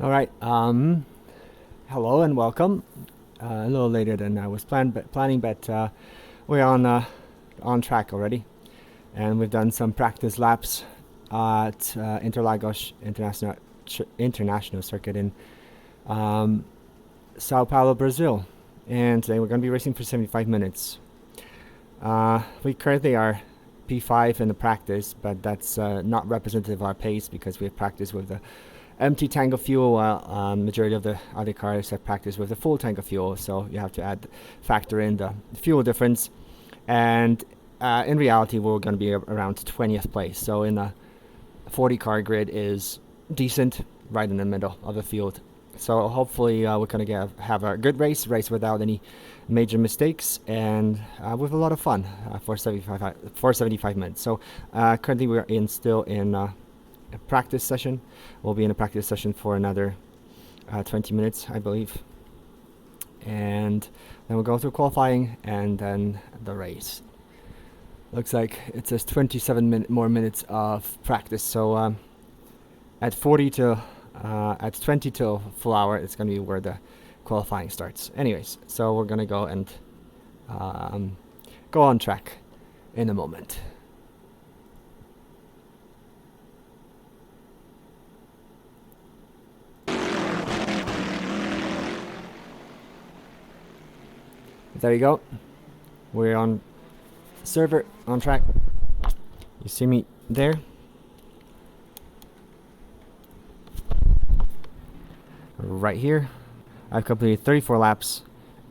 All right. Hello and welcome. A little later than I was planning, but we're on track already, and we've done some practice laps at Interlagos International Circuit in Sao Paulo, Brazil, and today we're going to be racing for 75 minutes. We currently are P5 in the practice, but that's not representative of our pace because we have practiced with the empty tank of fuel, while majority of the other cars have practiced with the full tank of fuel. So you have to factor in the fuel difference. And in reality, we're going to be around 20th place. So in a 40 car grid is decent, right in the middle of the field. So hopefully we're going to have a good race without any major mistakes, and with a lot of fun for 75 minutes. So currently we're still in a practice session. We'll be in a practice session for another 20 minutes, I believe, and then we'll go through qualifying and then the race. Looks like it says 27 more minutes of practice. So at 20 till full hour, it's going to be where the qualifying starts. Anyways, so we're going to go and go on track in a moment. There you go. We're on server, on track. You see me there? Right here. I've completed 34 laps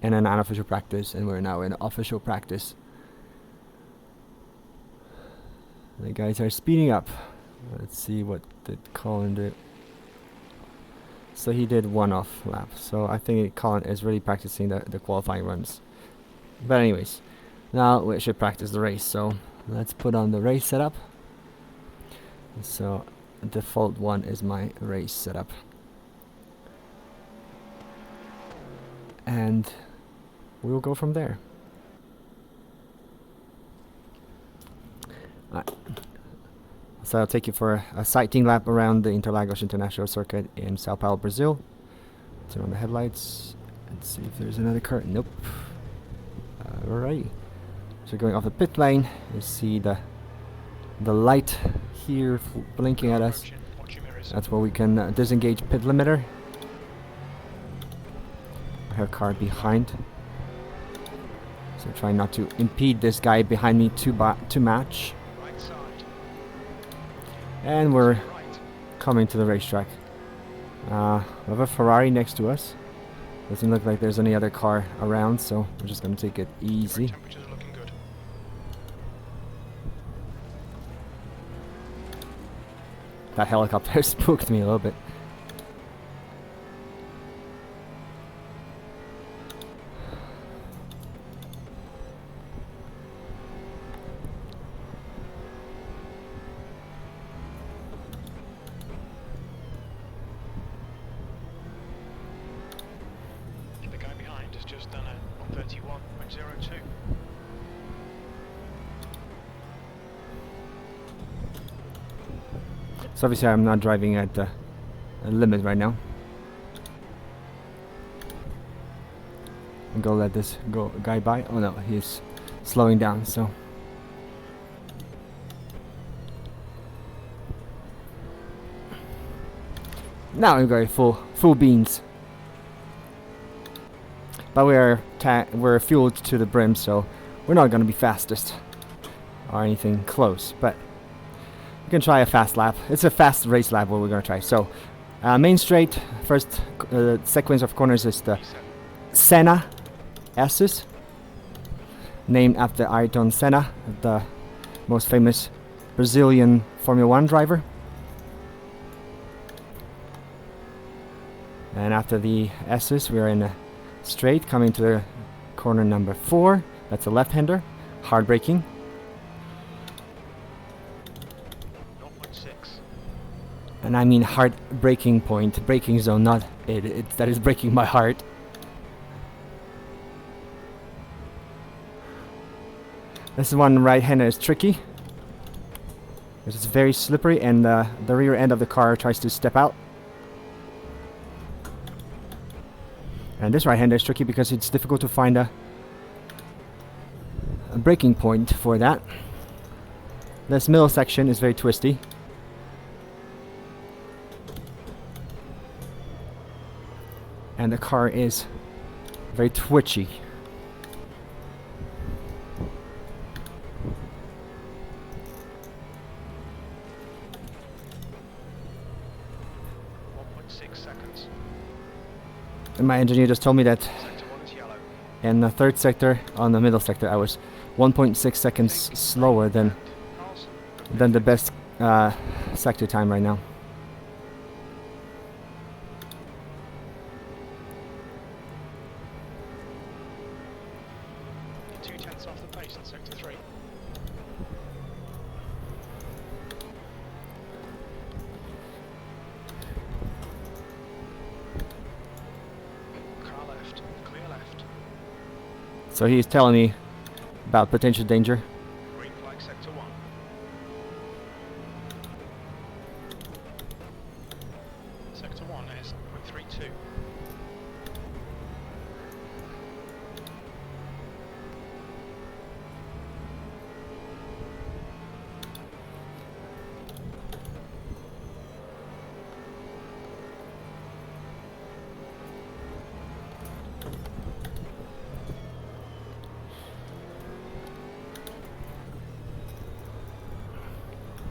and an unofficial practice, and we're now in official practice. The guys are speeding up. Let's see what did Colin do. So he did one off lap. So I think Colin is really practicing the qualifying runs. But anyways, now we should practice the race. So let's put on the race setup. So default one is my race setup. And we'll go from there. Alright. So I'll take you for a sighting lap around the Interlagos International Circuit in Sao Paulo, Brazil. Turn on the headlights and see if there's another car. Nope. Alright. So going off the pit lane, you see the light here blinking at us. That's where we can disengage pit limiter. Her car behind. So try not to impede this guy behind me too much. And we're coming to the racetrack. We have a Ferrari next to us. Doesn't look like there's any other car around, so we're just going to take it easy. That helicopter spooked me a little bit. So obviously I'm not driving at the limit right now. And go let this guy by. Oh no, he's slowing down, so. Now we've got full beans. But we're fueled to the brim, so we're not gonna be fastest or anything close, but we can try a fast lap. It's a fast race lap what we're gonna try. So main straight, first sequence of corners is the Senna S's, named after Ayrton Senna, the most famous Brazilian Formula 1 driver. And after the S's, we are in a straight coming to the corner number 4. That's a left-hander. Hard braking. 0.6. And I mean hard braking point, braking zone, not it. That is breaking my heart. This one right-hander is tricky. It's very slippery, and the rear end of the car tries to step out. And this right-hander is tricky because it's difficult to find a braking point for that. This middle section is very twisty. And the car is very twitchy. Seconds. And my engineer just told me that Sector 1 is yellow. in the third sector, on the middle sector, I was 1.6 seconds slower than the best sector time right now. You're 0.2 off the pace in sector 3. Car left, clear left. So he's telling me about potential danger. Green flag sector 1. Sector 1 is 0.32.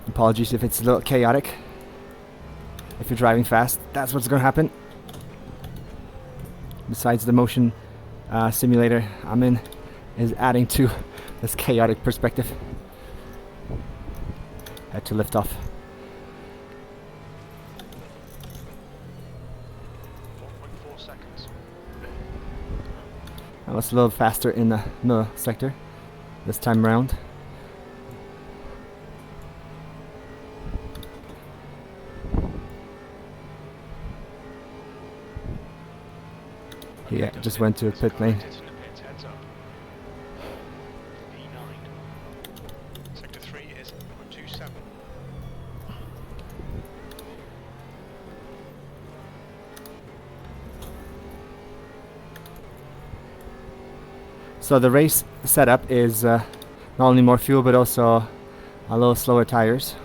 Apologies if it's a little chaotic. If you're driving fast, that's what's going to happen. Besides, the motion simulator I'm in is adding to this chaotic perspective. Had to lift off. 4.4 seconds. I was a little faster in the middle sector this time around. Yeah, just went to a pit lane. Heads up. E9. Sector 3 is 0.27. So the race setup is not only more fuel but also a little slower tires.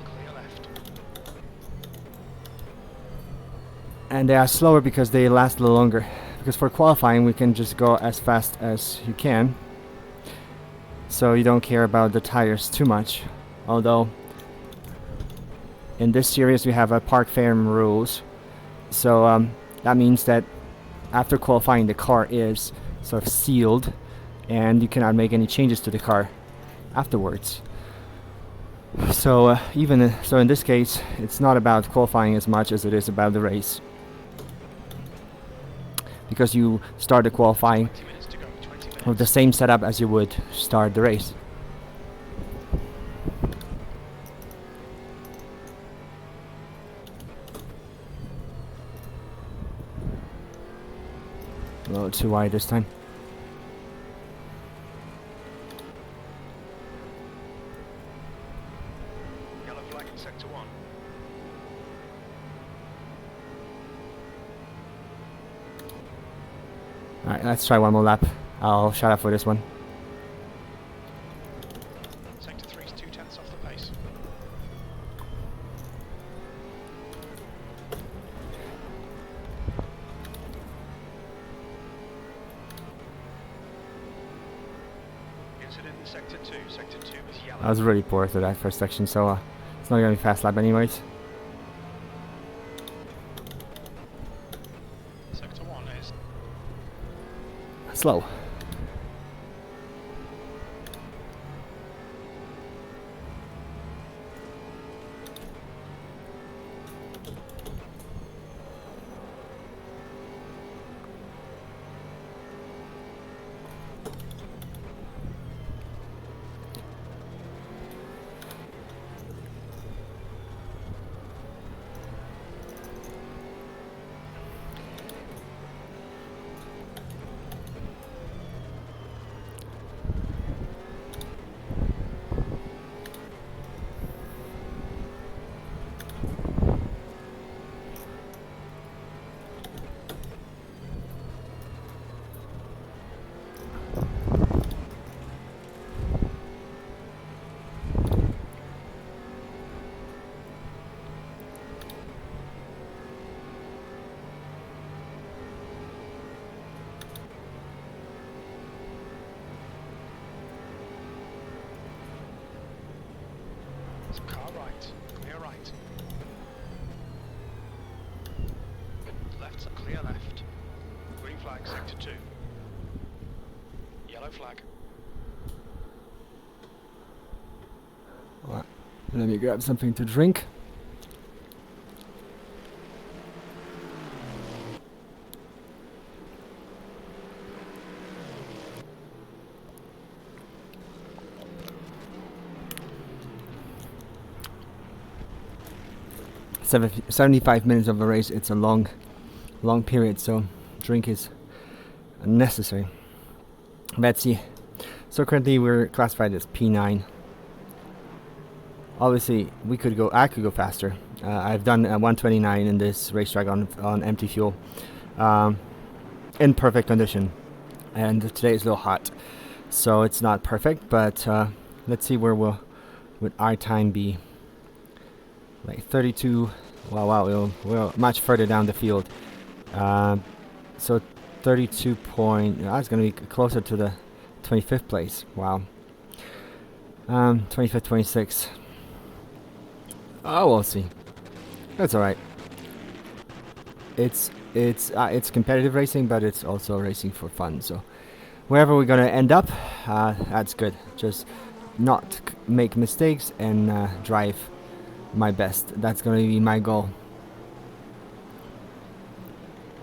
Clear left. And they are slower because they last a little longer. Because for qualifying we can just go as fast as you can. So you don't care about the tires too much. Although in this series we have a park farm rules. So that means that after qualifying the car is sort of sealed and you cannot make any changes to the car afterwards. So so in this case it's not about qualifying as much as it is about the race. Because you start the qualifying 20 minutes to go. 20 minutes. with the same setup as you would start the race. A little too wide this time. Yellow flag in sector 1. Alright, let's try one more lap. I'll shut up for this one. Sector 3 is 0.2 off the pace. Incident in sector 2. Sector 2 is yellow. I was really poor through that first section, so it's not gonna be fast lap anyways. Sector 1 is Slow. right. Left, clear left. Green flag, sector 2. Yellow flag. Alright, let me grab something to drink. – 75 minutes of a race, it's a long period, so drink is necessary. Let's see. So currently we're classified as P9. Obviously, I could go faster. I've done 129 in this racetrack on empty fuel, in perfect condition. And today is a little hot, so it's not perfect. But let's see where would our time be. Like 32. Wow, we're much further down the field. So 32 point. That's going to be closer to the 25th place. Wow. 25th, 26th. Oh, we'll see. That's all right. It's competitive racing, but it's also racing for fun. So wherever we're gonna end up, that's good. Just not make mistakes and drive my best. That's gonna be my goal.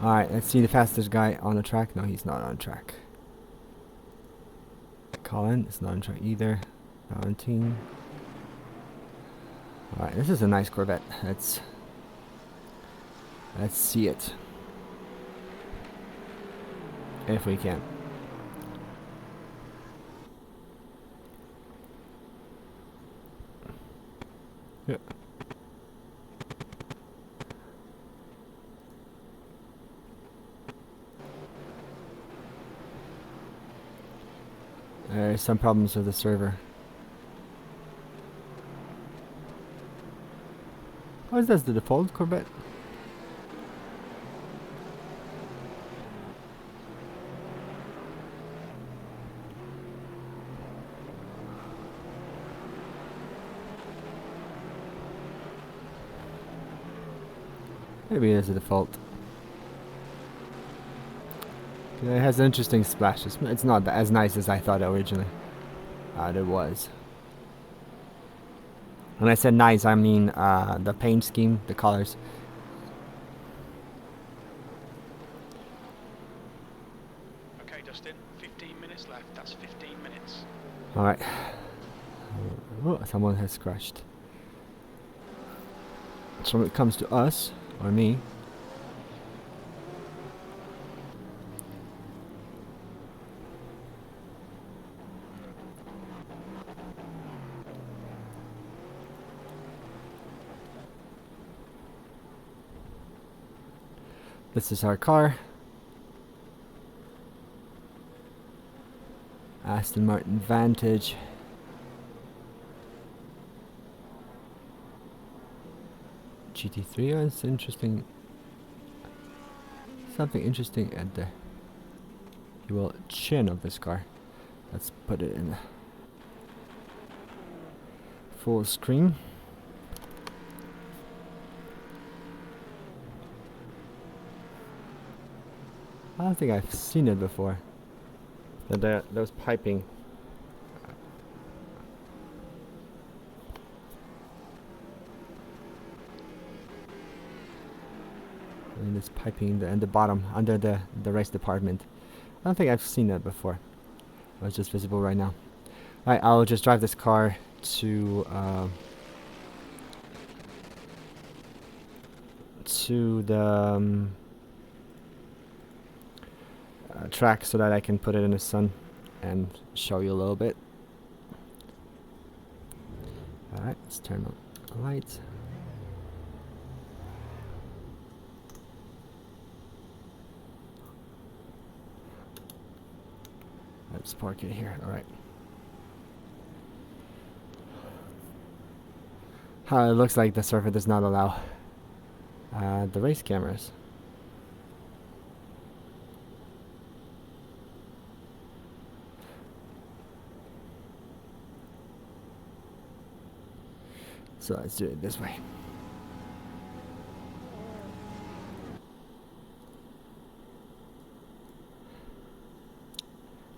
All right, let's see the fastest guy on the track. No, he's not on track. Colin is not on track either. Valentine. All right, this is a nice Corvette. Let's see it, if we can. Yeah. There's some problems with the server. Oh, is that the default Corvette? Maybe it is a default. It has an interesting splash. It's not as nice as I thought originally. It was. When I said nice, I mean the paint scheme, the colors. Okay, Dustin, 15 minutes left. That's 15 minutes. Alright. Oh, someone has crashed. So when it comes to us, or me, this is our car. Aston Martin Vantage. GT3, oh, it's interesting. Something interesting at the chin of this car. Let's put it in full screen. I don't think I've seen it before. Those piping. And this piping in the bottom under the race department. I don't think I've seen that before. Oh, it's just visible right now. Alright, I'll just drive this car to the track so that I can put it in the sun and show you a little bit. Alright, let's turn on the lights. Let's park it here. Alright. It looks like the server does not allow the race cameras. So let's do it this way.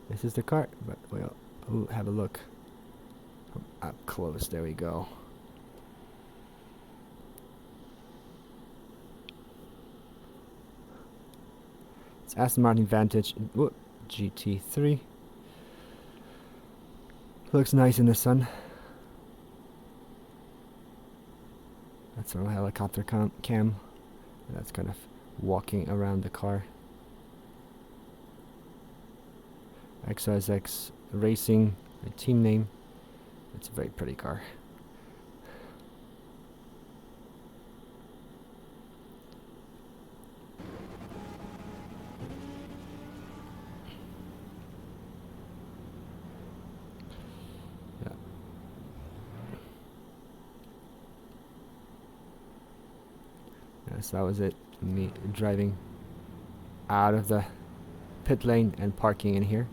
This is the car, but we'll have a look from up close. There we go. It's Aston Martin Vantage GT3. Looks nice in the sun. That's our helicopter cam. That's kind of walking around the car. xoSx.Racing, the team name. It's a very pretty car. Yeah. Yes, that was it. Me driving out of the pit lane and parking in here.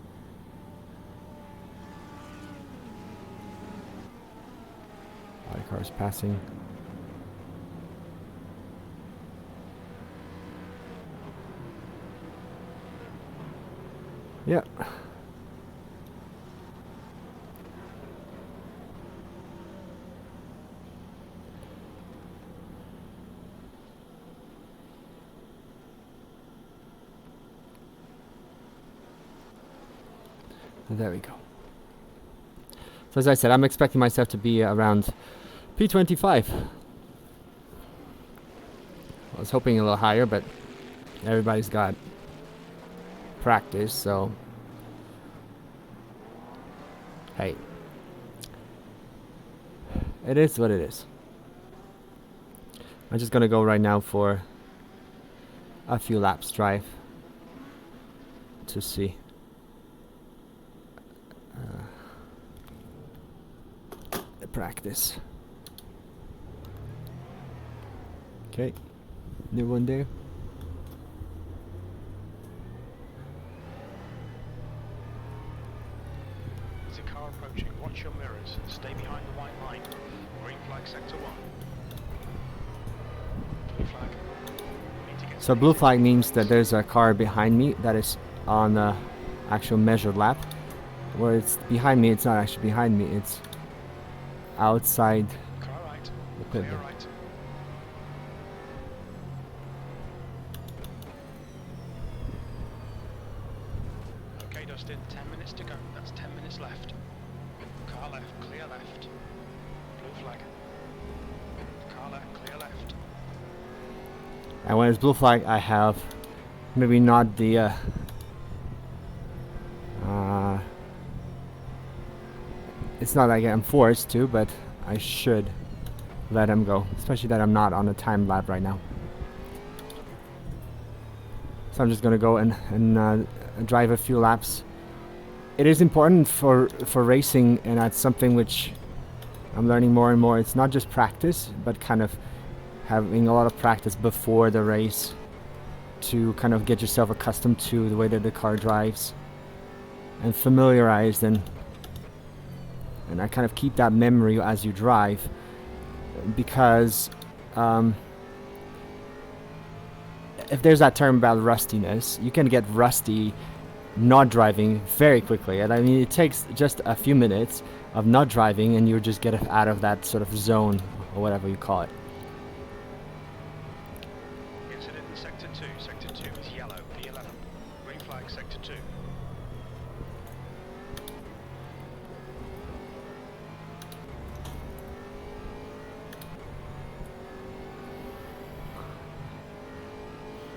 A lot of cars passing. Yeah. There we go. So as I said, I'm expecting myself to be around P25. I was hoping a little higher, but everybody's got practice, so hey, it is what it is. I'm just gonna go right now for a few laps drive to see. The practice. Okay, new one there. There's a car approaching. Watch your mirrors. Stay behind the white line. Green flag sector 1. Blue flag. Need to get So blue flag means that there's a car behind me that is on the actual measured lap. Where it's behind me, it's not actually behind me, it's outside car right. the pit Clear lane. right. Okay, Dustin, 10 minutes to go. That's 10 minutes left. Car left, clear left. Blue flag. Car left, clear left. And when it's blue flag, I have maybe not the it's not like I'm forced to, but I should let him go, especially that I'm not on a time lap right now. So I'm just gonna go and drive a few laps. It is important for racing, and that's something which I'm learning more and more. It's not just practice, but kind of having a lot of practice before the race to kind of get yourself accustomed to the way that the car drives and familiarized, and I kind of keep that memory as you drive, because if there's that term about rustiness, you can get rusty not driving very quickly. And I mean, it takes just a few minutes of not driving and you just get out of that sort of zone, or whatever you call it. Incident in sector 2. Sector 2 is yellow, P11. Green flag, sector 2.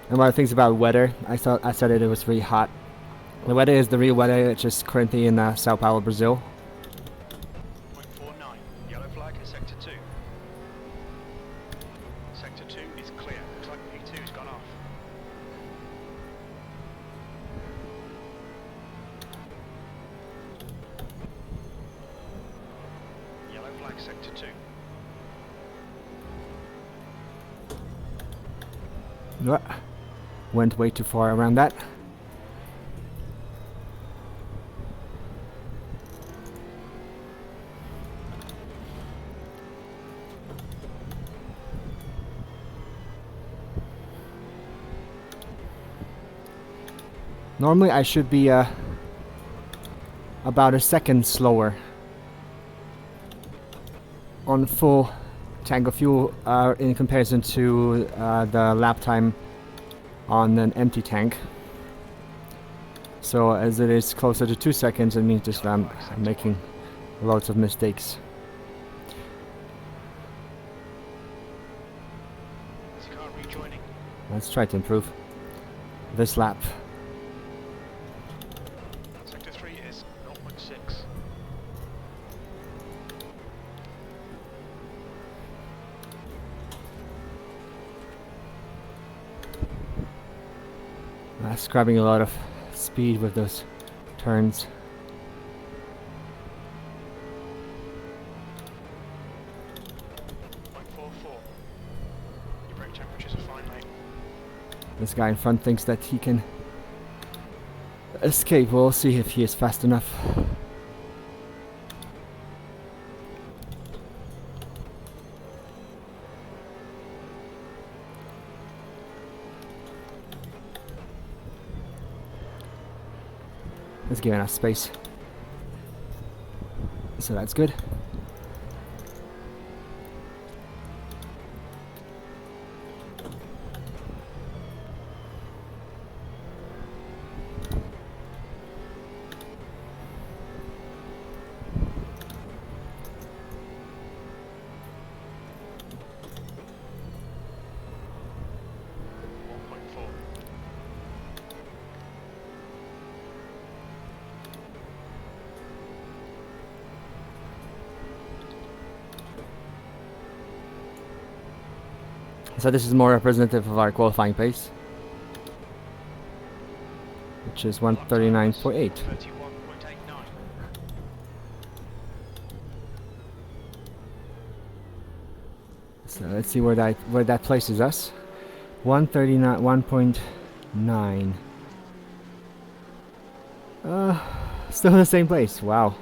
And one of the things about weather, I said it was really hot. The weather is the real weather. It's just currently in Sao Paulo, Brazil. 0.49. Yellow flag is sector 2. Sector 2 is clear. Looks like P2's gone off. Yellow flag sector 2. Went way too far around that. Normally I should be about a second slower on full tank of fuel in comparison to the lap time on an empty tank. So as it is closer to 2 seconds, it means just I'm making lots of mistakes. Is the car rejoining? Let's try to improve this lap. Sector 3 is 0.6. Grabbing a lot of speed with those turns. Your brake temperatures are fine, mate. This guy in front thinks that he can escape. We'll see if he is fast enough. It's giving us space, so that's good. So this is more representative of our qualifying pace, which is 139.8. 31.89. So let's see where that places us. 139, 1.9. Still in the same place. Wow,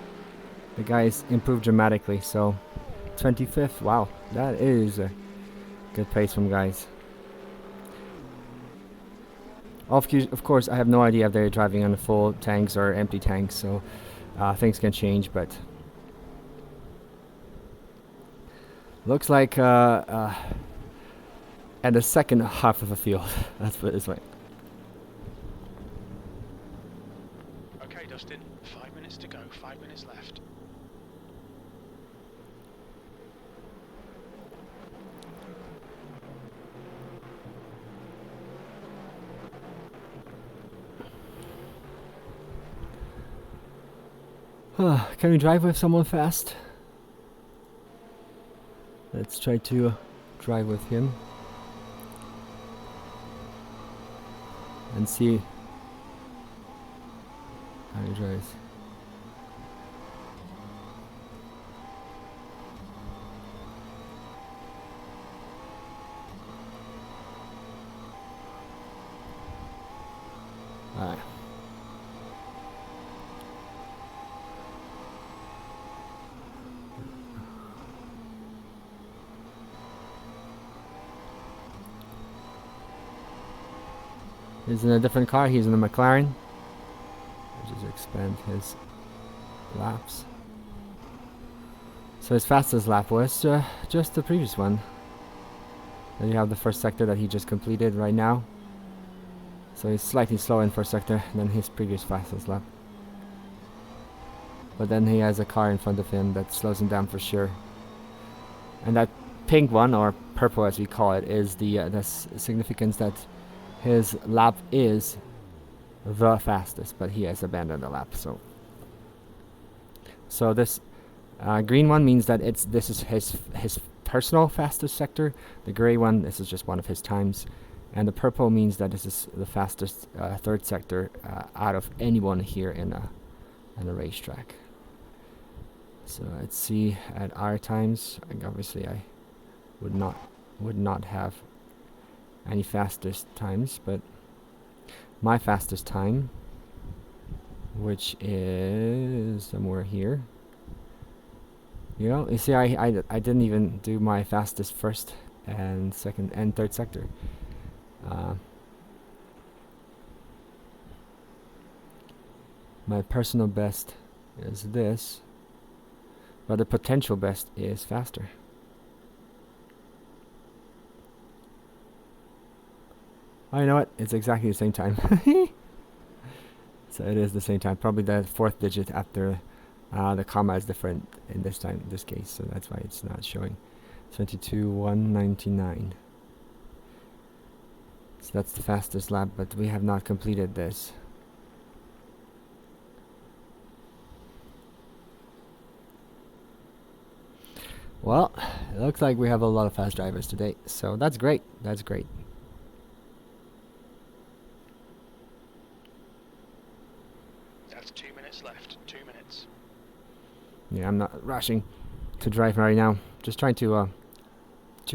the guys improved dramatically. So 25th. Wow, that is a good pace from guys. Of course, I have no idea if they're driving on the full tanks or empty tanks, so things can change. But looks like at the second half of the field. Let's put it this way. Okay, Dustin, 5 minutes to go, 5 minutes left. Can we drive with someone fast? Let's try to drive with him and see how he drives. Alright. He's in a different car. He's in the McLaren. I'll just expand his laps. So his fastest lap was just the previous one. Then you have the first sector that he just completed right now. So he's slightly slower in first sector than his previous fastest lap. But then he has a car in front of him that slows him down for sure. And that pink one, or purple as we call it, is the significance that his lap is the fastest, but he has abandoned the lap. So this green one means that this is his personal fastest sector. The gray one, this is just one of his times, and the purple means that this is the fastest third sector out of anyone here in a racetrack. So let's see at our times. Obviously, I would not have any fastest times, but my fastest time, which is somewhere here. You see, I didn't even do my fastest first and second and third sector. My personal best is this, but the potential best is faster. Oh, you know what? It's exactly the same time. So it is the same time. Probably the fourth digit after the comma is different in this case. So that's why it's not showing. 22,199. So that's the fastest lap, but we have not completed this. Well, it looks like we have a lot of fast drivers today, so that's great. That's great. That's 2 minutes left. 2 minutes. Yeah, I'm not rushing to drive right now. Just trying to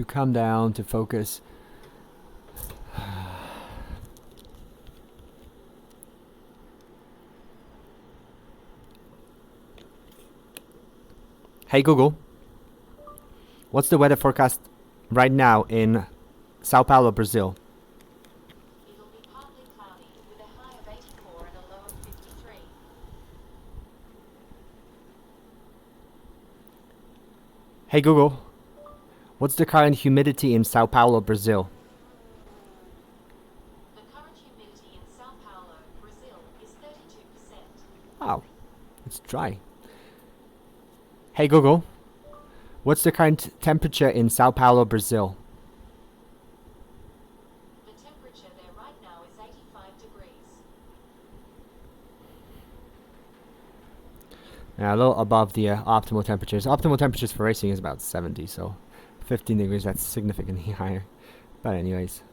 calm down, to focus. Hey Google, what's the weather forecast right now in Sao Paulo, Brazil? It'll be partly cloudy with a high of 84 and a low of 53. Hey Google, what's the current humidity in Sao Paulo, Brazil? The current humidity in Sao Paulo, Brazil is 32%. Oh, it's dry. Hey Google, what's the current temperature in Sao Paulo, Brazil? The temperature there right now is 85 degrees. Yeah, a little above the optimal temperatures. Optimal temperatures for racing is about 70, so 15 degrees, that's significantly higher. But anyways.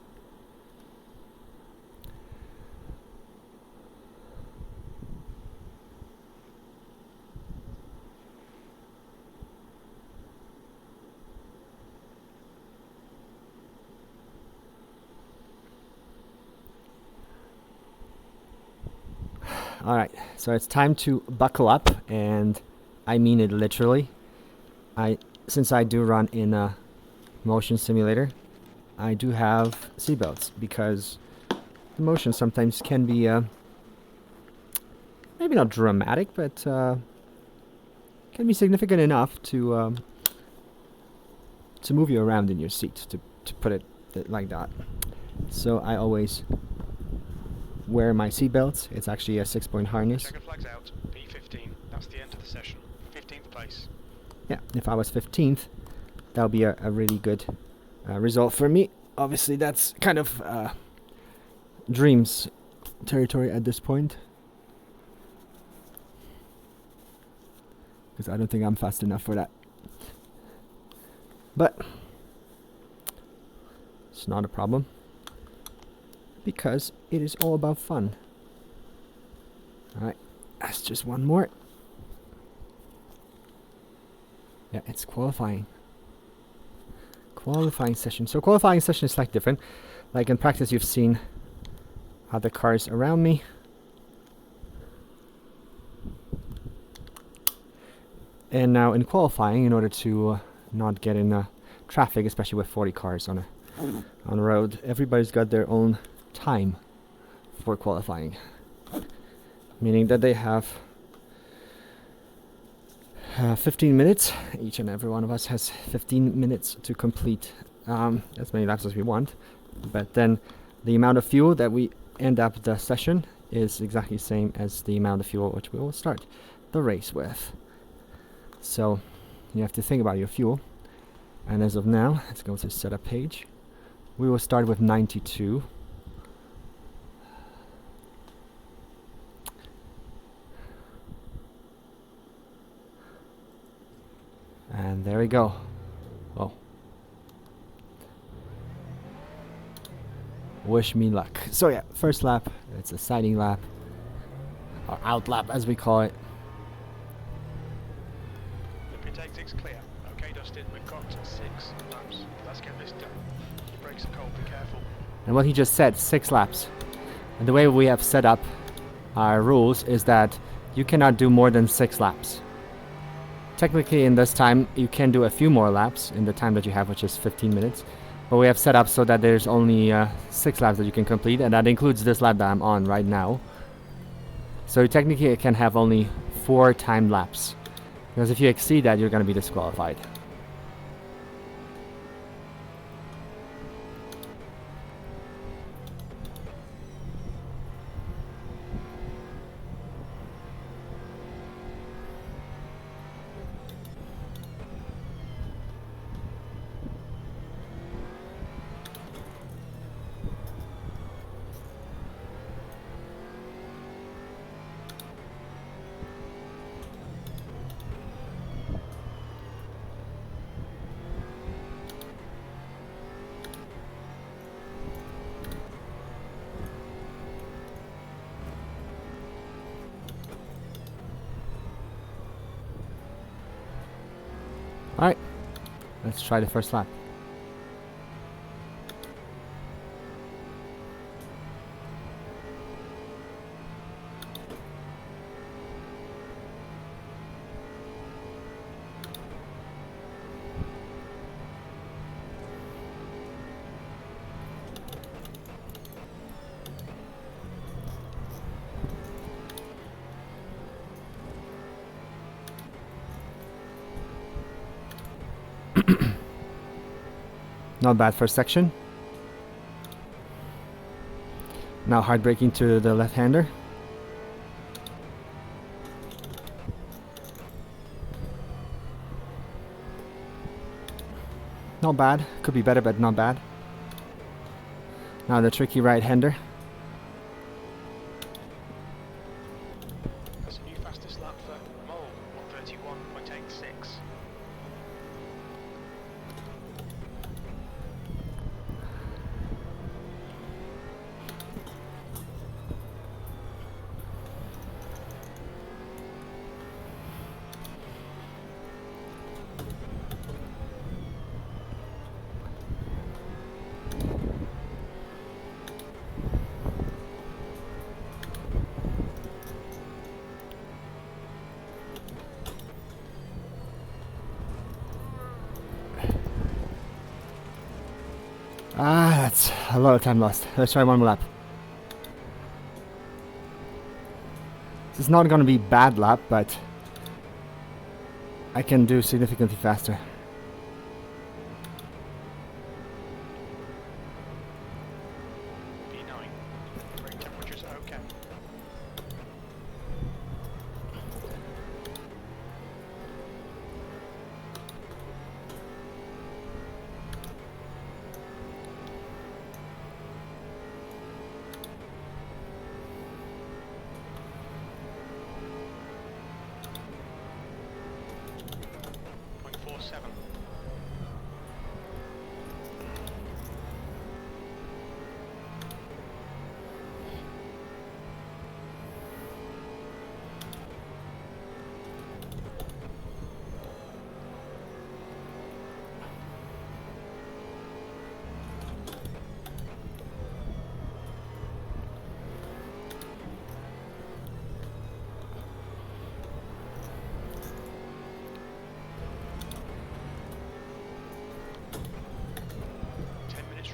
Alright, so it's time to buckle up, and I mean it literally. Since I do run in a motion simulator, I do have seatbelts, because the motion sometimes can be maybe not dramatic, but can be significant enough to move you around in your seat, to put it like that. So I always wear my seatbelts. It's actually a 6-point harness. Checkered flags out. P15. That's the end of the session. 15th place. Yeah, if I was 15th, that would be a really good result for me. Obviously, that's kind of dreams territory at this point, because I don't think I'm fast enough for that. But it's not a problem, because it is all about fun. Alright, that's just one more. Yeah, it's qualifying. Qualifying session. So qualifying session is slightly different. Like in practice, you've seen other cars around me. And now in qualifying, in order to not get in traffic, especially with 40 cars on a road, everybody's got their own time for qualifying, meaning that they have 15 minutes. Each and every one of us has 15 minutes to complete as many laps as we want, but then the amount of fuel that we end up the session is exactly the same as the amount of fuel which we will start the race with. So you have to think about your fuel, and as of now, let's go to setup page. We will start with 92. And there we go. Oh. Wish me luck. So yeah, first lap, it's a sighting lap, or out lap as we call it. The pit exit's clear. Okay, Dustin, we've got 6 laps. Let's get this done. Your brakes are cold, be careful. And what he just said, 6 laps. And the way we have set up our rules is that you cannot do more than 6 laps. Technically in this time you can do a few more laps in the time that you have, which is 15 minutes. But we have set up so that there's only 6 laps that you can complete, and that includes this lap that I'm on right now. So technically it can have only 4 time laps. Because if you exceed that, you're going to be disqualified. Alright, let's try the first lap. Not bad first section. Now hard braking to the left-hander. Not bad. Could be better, but not bad. Now the tricky right-hander. That's a new fastest lap for Mole, 131.86. Ah, that's a lot of time lost. Let's try one more lap. This is not going to be bad lap, but I can do significantly faster. P9. Brake temperatures are okay. .47.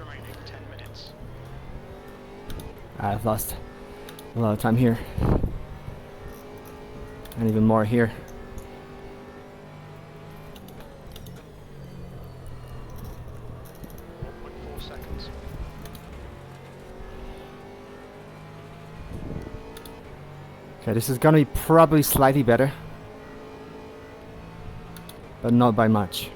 Remaining 10 minutes. I've lost a lot of time here. And even more here. .4 seconds. Okay, this is gonna be probably slightly better. But not by much.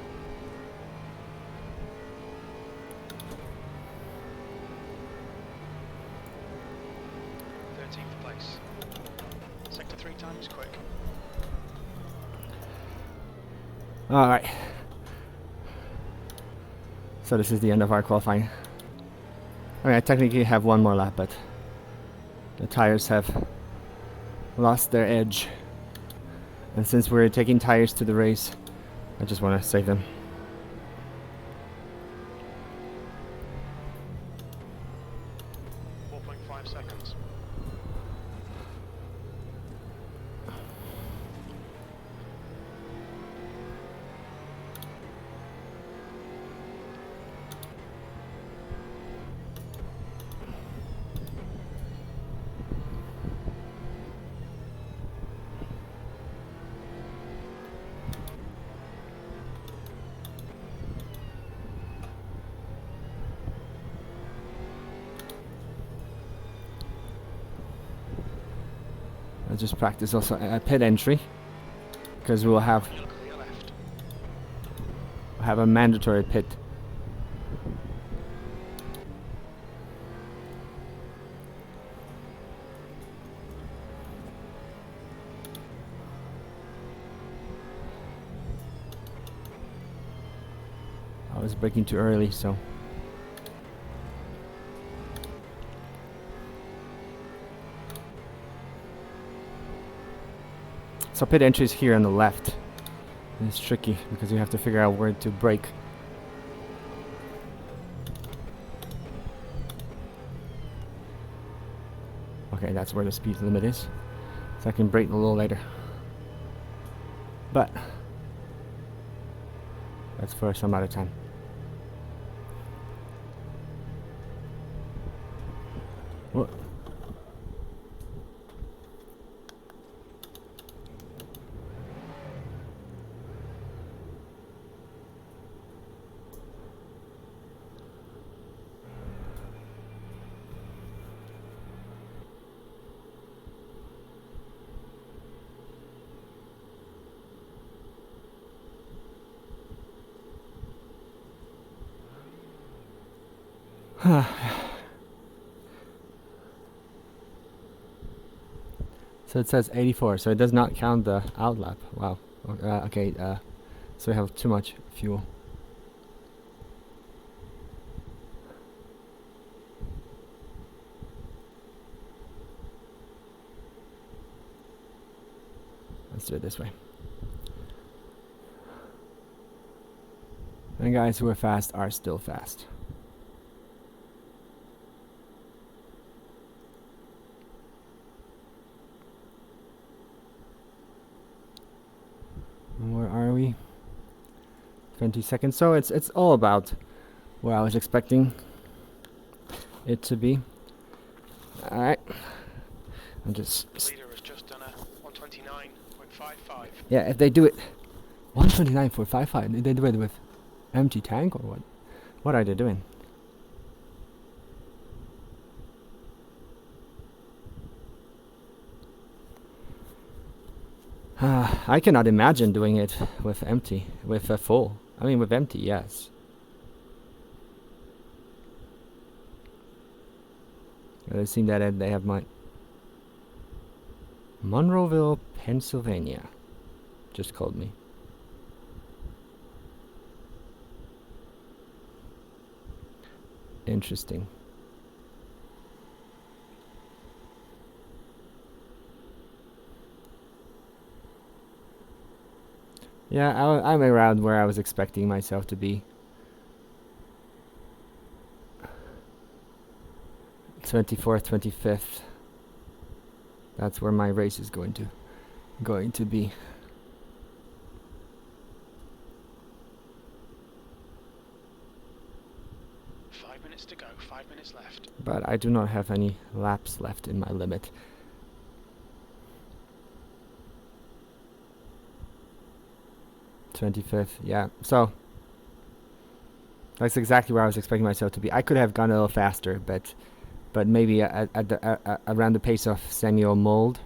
13th place. Sector 3 time is quick. Alright. So this is the end of our qualifying. I mean, I technically have one more lap, but the tires have lost their edge. And since we're taking tires to the race, I just want to save them. .5 seconds. Let's just practice also a pit entry, because we'll have You're clear left. a mandatory pit. I was braking too early, so. So pit entry is here on the left. And it's tricky because you have to figure out where to brake. Okay, that's where the speed limit is. So I can brake a little later. But that's for some other time. Whoa. So it says 84, so it does not count the outlap. Wow. Okay, so we have too much fuel. Let's do it this way. And guys who are fast are still fast. Where are we? 20 seconds. So it's all about where I was expecting it to be. All right. I'm just. Leader has just done a 129.55. Yeah, if they do it 129.55, did they do it with empty tank or what? What are they doing? I cannot imagine doing it with empty, with a full. I mean, with empty, yes. It seems that they have my Monroeville, Pennsylvania. Just called me. Interesting. Yeah, I'm around where I was expecting myself to be. 24th, 25th. That's where my race is going to be. To go, 5 minutes left. But I do not have any laps left in my limit. '25th, yeah. So that's exactly where I was expecting myself to be. I could have gone a little faster, but maybe around the pace of Samuel Mold.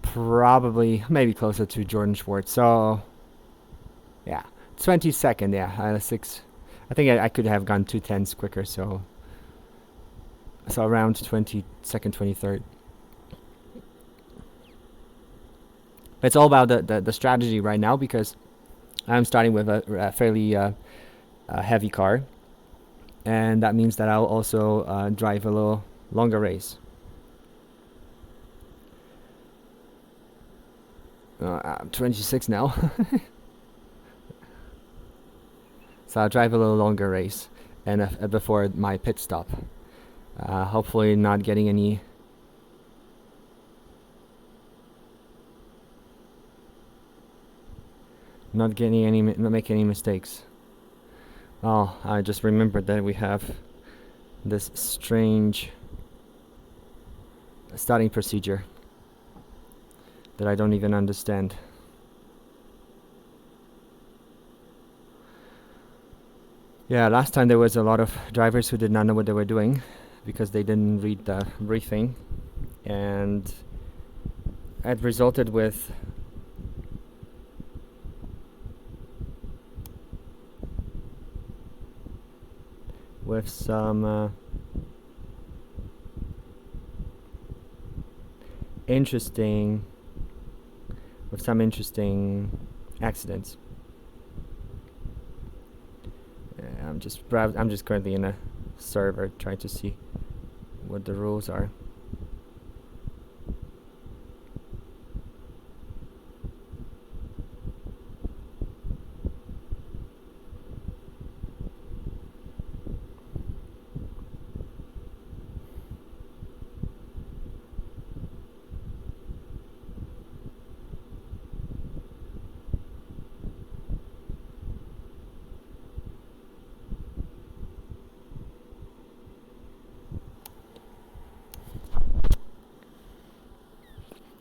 Probably, maybe closer to Jordan Schwartz. So yeah, 22nd, yeah, 6. I think I could have gone 2/10s quicker, so around 22nd, 23rd. It's all about the strategy right now, because I'm starting with a fairly heavy car, and that means that I'll also drive a little longer race. I'm 26 now. So I'll drive a little longer race, and before my pit stop. Hopefully not getting any not making any mistakes. Oh, I just remembered that we have this strange starting procedure that I don't even understand. Yeah, last time there was a lot of drivers who did not know what they were doing because they didn't read the briefing, and it resulted with some interesting accidents. I'm just currently in a server trying to see what the rules are.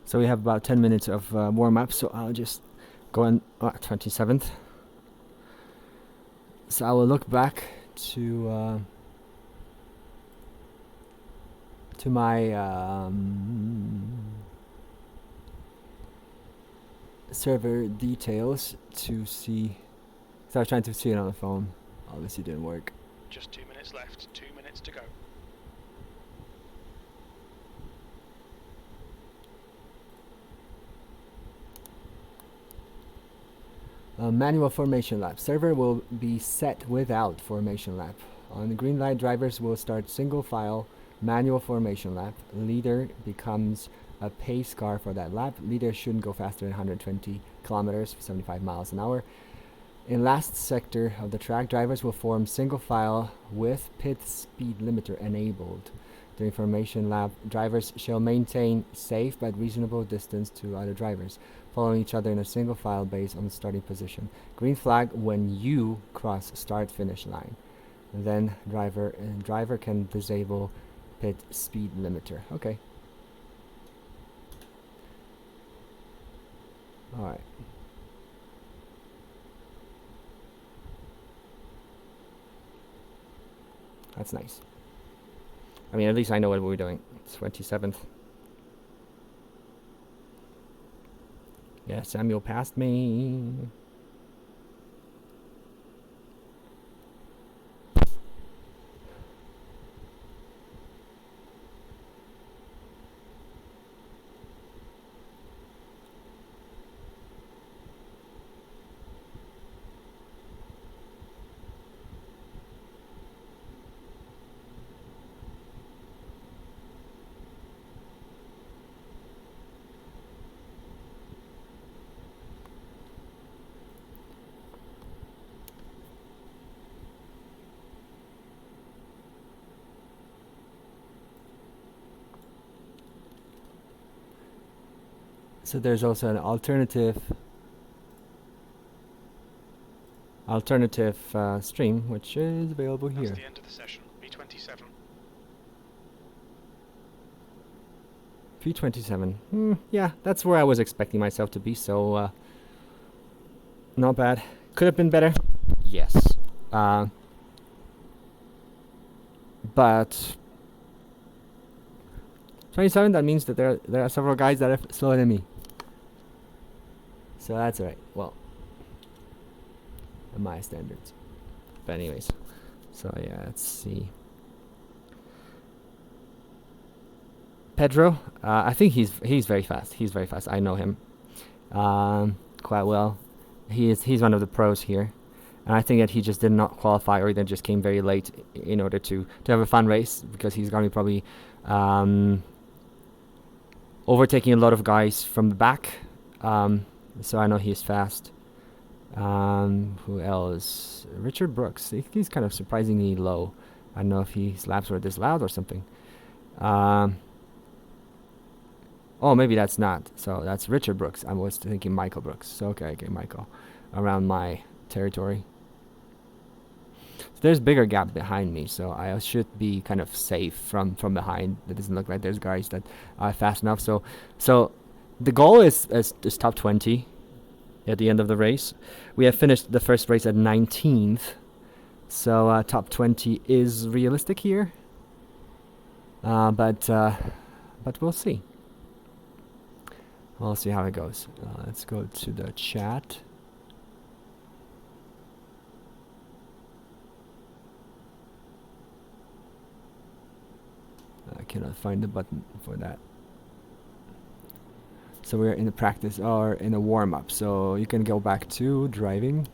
So we have about 10 minutes of warm-up, so I'll just go on 27th. So I will look back to my server details to see. So I was trying to see it on the phone. Obviously didn't work. Just 2 minutes left, 2 minutes to go. Manual formation lap. Server will be set without formation lap. On the green light, drivers will start single file manual formation lap. Leader becomes a pace car for that lap. Leader shouldn't go faster than 120 kilometers, 75 miles an hour. In last sector of the track, drivers will form single file with pit speed limiter enabled. During formation lap, drivers shall maintain safe but reasonable distance to other drivers, following each other in a single file based on the starting position. Green flag when you cross start-finish line. And then driver can disable pit speed limiter. Okay. All right. That's nice. I mean, at least I know what we're doing. 27th. Yeah, Samuel passed me. So there's also an alternative stream, which is available here. That's the end of the session. P27. P27. Yeah, that's where I was expecting myself to be, so not bad. Could have been better. Yes. But 27, that means that there are several guys that are slower than me. So that's alright. Well, by my standards. But anyways, so yeah, let's see. Pedro, I think he's very fast. He's very fast. I know him quite well. He's one of the pros here, and I think that he just did not qualify, or then just came very late in order to have a fun race, because he's gonna be probably overtaking a lot of guys from the back. So I know he's fast. Who else? Richard Brooks. He's kind of surprisingly low. I don't know if his laps were this loud or something. Oh, maybe that's not. So that's Richard Brooks. I was thinking Michael Brooks. So okay, Michael. Around my territory. So there's bigger gap behind me, so I should be kind of safe from behind. It doesn't look like there's guys that are fast enough. So the goal is top 20 at the end of the race. We have finished the first race at 19th, so top 20 is realistic here. But we'll see. I'll see how it goes. Let's go to the chat. I cannot find the button for that. So we're in the practice or in a warm-up. So you can go back to driving.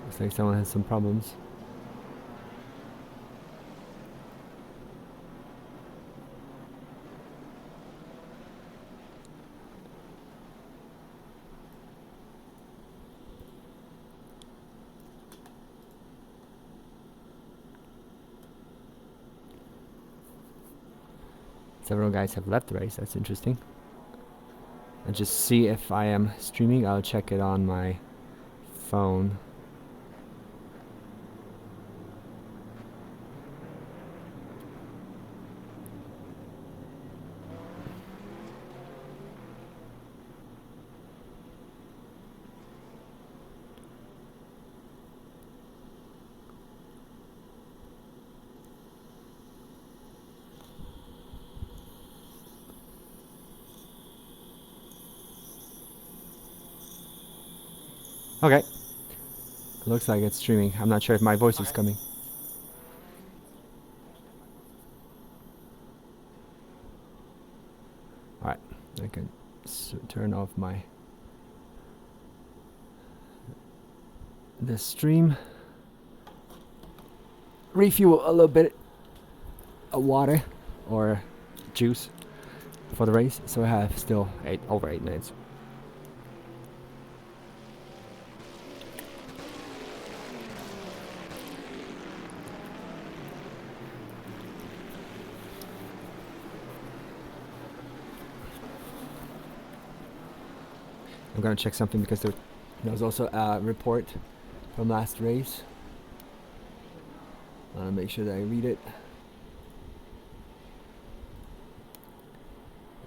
Looks like someone has some problems. Several guys have left the race. That's interesting. I'll just see if I am streaming. I'll check it on my phone. Okay. Looks like it's streaming. I'm not sure if my voice is coming. Alright. I can turn off the stream. Refuel a little bit of water or juice for the race. So I have still over 8 minutes. I'm gonna check something because there was also a report from last race. I wanna make sure that I read it.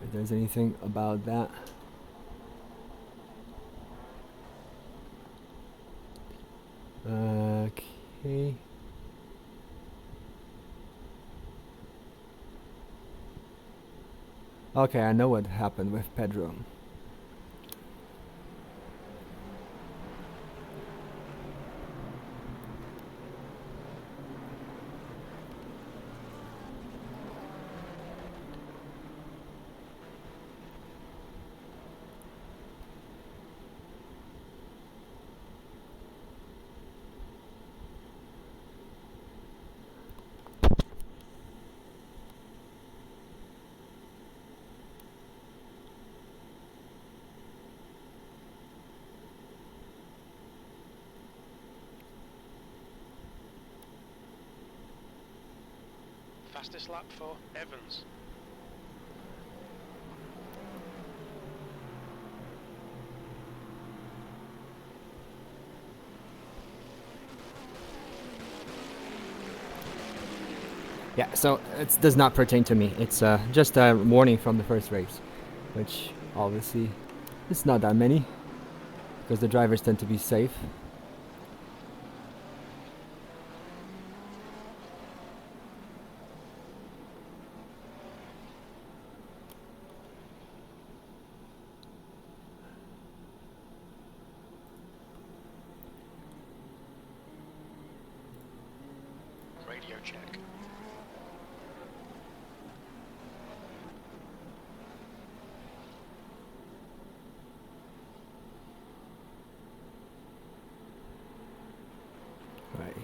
If there's anything about that. Okay. Okay, I know what happened with Pedro. Fastest lap for Evans. Yeah, so it does not pertain to me. It's just a warning from the first race, which obviously it's not that many because the drivers tend to be safe. Radio check. Right.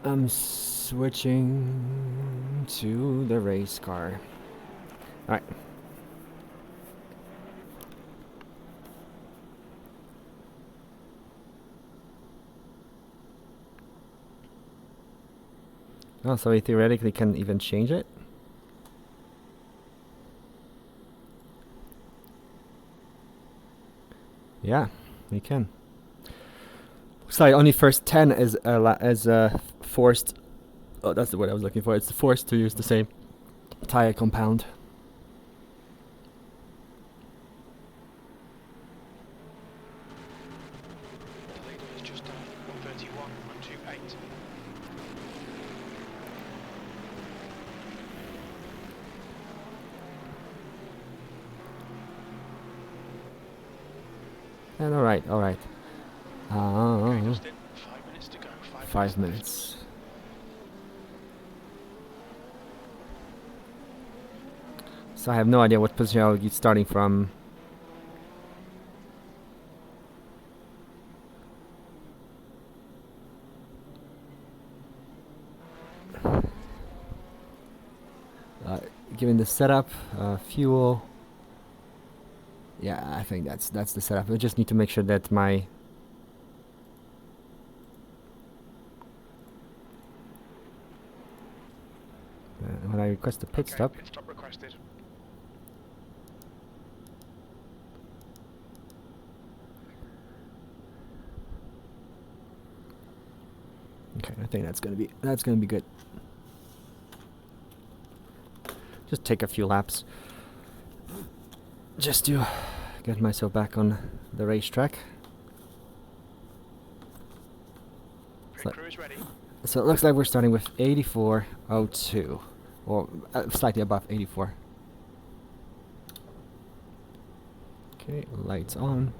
I'm switching to the race car. Alright. Oh, so we theoretically can even change it? Yeah, we can. Sorry, only first 10 is forced. Oh, that's the word I was looking for. It's forced to use the same tire compound. The leader is just on 131, 128. And all right. Okay, Dustin, 5 minutes to go. 5 minutes. minutes. So I have no idea what position I'll be starting from. Given the setup, fuel. Yeah, I think that's the setup. I just need to make sure that my when I request the pit Okay, stop. pit stop requested. Okay, I think that's gonna be good. Just take a few laps, just to get myself back on the racetrack. Pit crew is ready. So it looks like we're starting with 84.02, or slightly above 84. Okay, lights on.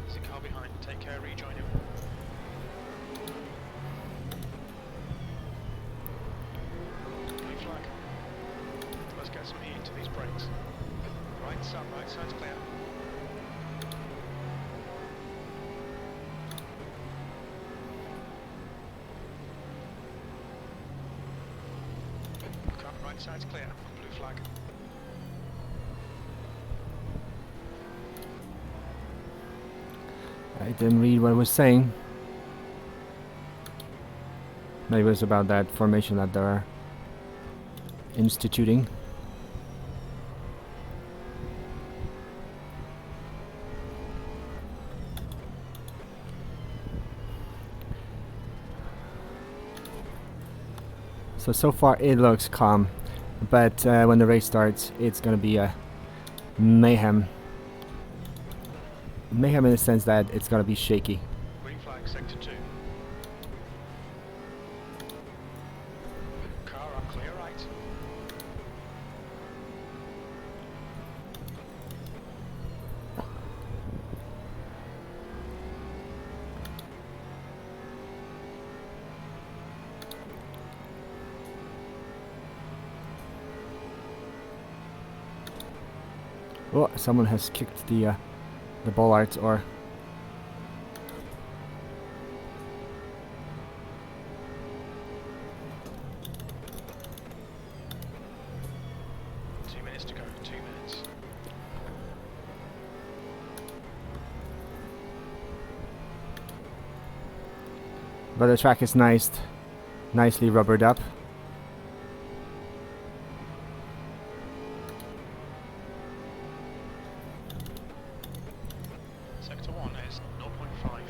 There's a car behind. Take care, rejoin him. Blue flag. Let's get some heat into these brakes. Right side's clear. Car right side's clear. Blue flag. I didn't read what it was saying. Maybe it was about that formation that they're instituting. So far it looks calm, but when the race starts, it's gonna be a mayhem. Mayhem in the sense that it's gonna be shaky. Green flag, sector 2. Car up, clear right. Oh, someone has kicked the bollards, or 2 minutes to go, 2 minutes. but the track is nicely rubbered up. Sector 1 is 0.5.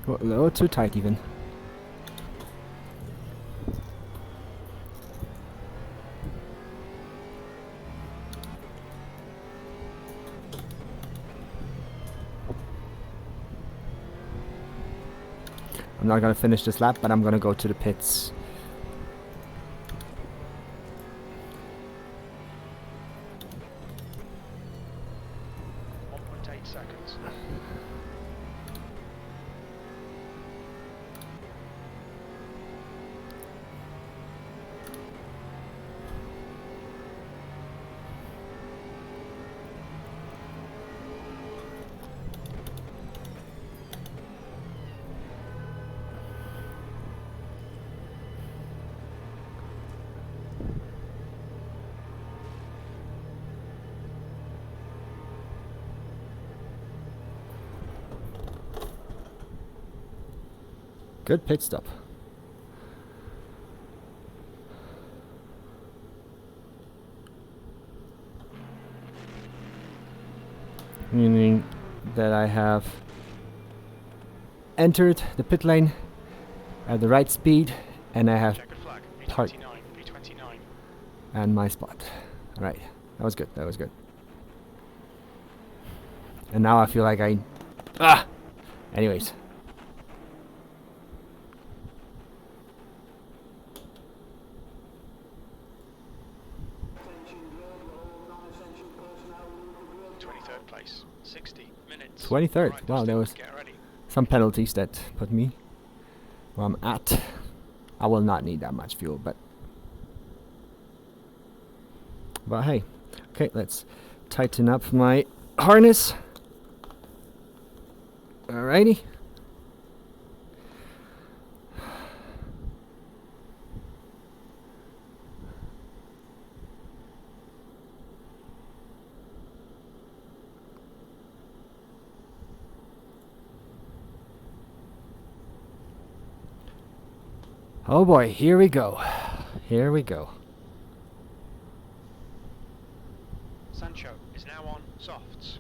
Oh, a little too tight even. I'm not gonna finish this lap, but I'm gonna go to the pits. Seconds. Good pit stop. Meaning that I have entered the pit lane at the right speed, and I have Checkered flag. Part- P29. P29. and my spot. Alright, that was good, that was good. And now I feel like anyways. Place. 60 minutes. 23rd. Right, Wow, Dustin, there was get ready. some penalties that put me where I'm at. I will not need that much fuel, but hey. Okay, let's tighten up my harness. Alrighty. Oh boy, here we go. Here we go. Sancho is now on softs.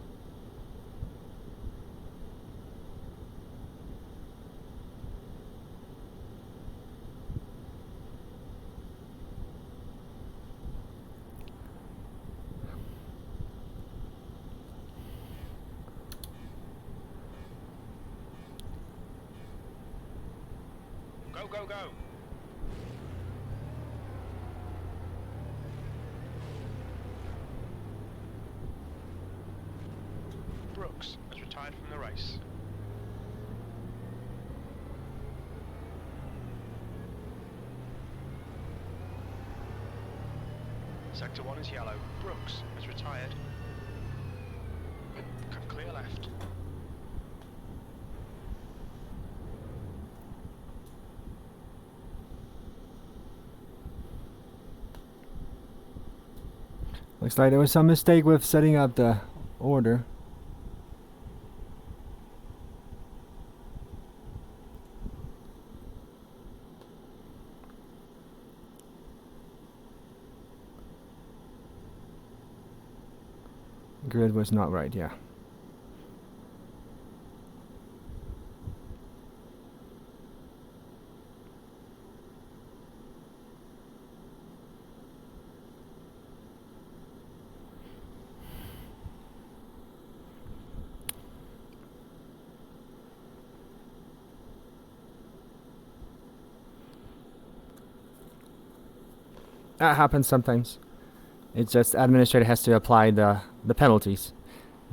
Go, go, go. Brooks has retired from the race. Sector 1 is yellow. Brooks has retired. Come clear left. Looks like there was some mistake with setting up the order. Grid was not right, yeah. That happens sometimes. It's just administrator has to apply the penalties,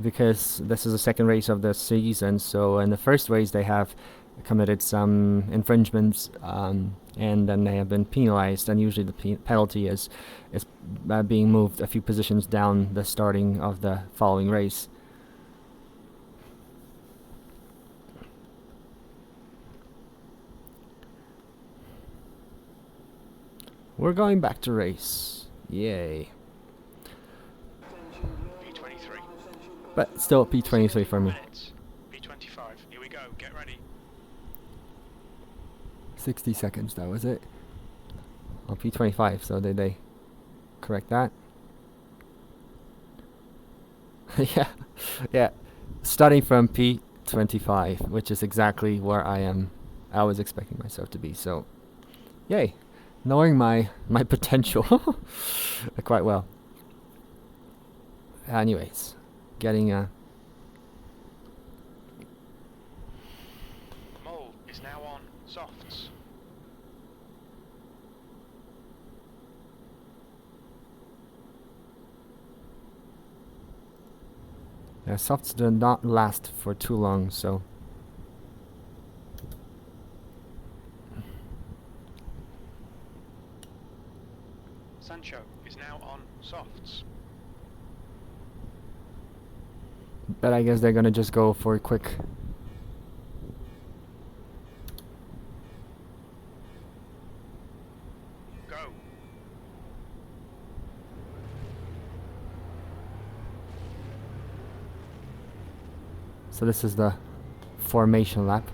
because this is the second race of the season. So in the first race they have committed some infringements, and then they have been penalized. And usually the penalty is being moved a few positions down the starting of the following race. We're going back to race. Yay. P23. But still P23 for me. Minutes. P25. Here we go. Get ready. 60 seconds, that was it. Oh, P25, so did they correct that? yeah. Starting from P25, which is exactly where I was expecting myself to be, so yay. Knowing my potential quite well. Anyways, getting Mole is now on softs. softs do not last for too long, so Sancho is now on softs. but I guess they're gonna just go for a quick. Go. So this is the formation lap.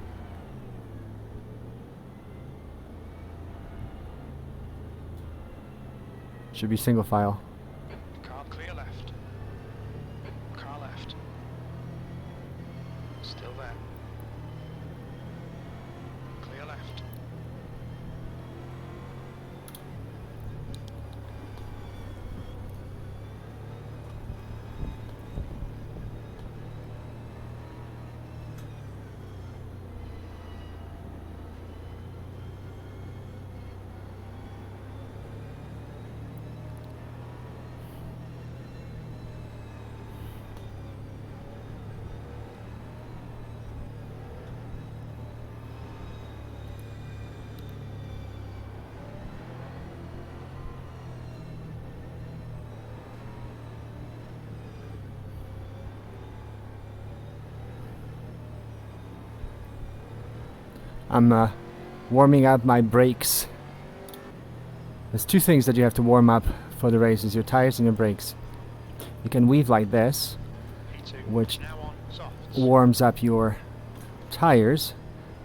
Should be single file. Car clear left. Car left. Still there. Clear left. I'm warming up my brakes. There's two things that you have to warm up for the race: is your tires and your brakes. You can weave like this, P2. which Now on softs. warms up your tires,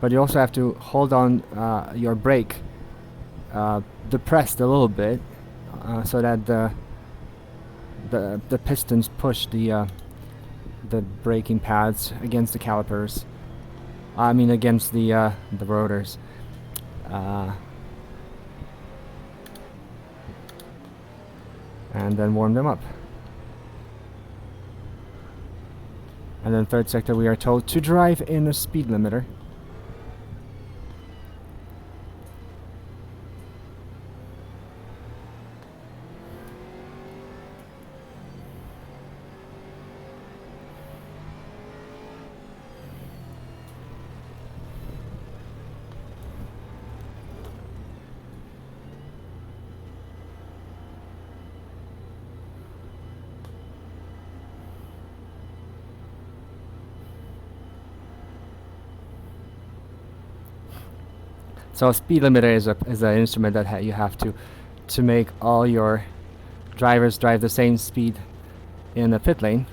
but you also have to hold on your brake depressed a little bit, so that the pistons push the braking pads against the calipers. I mean against the rotors. And then warm them up. And then third sector, we are told to drive in a speed limiter. So a speed limiter is an instrument that you have to make all your drivers drive the same speed in the pit lane.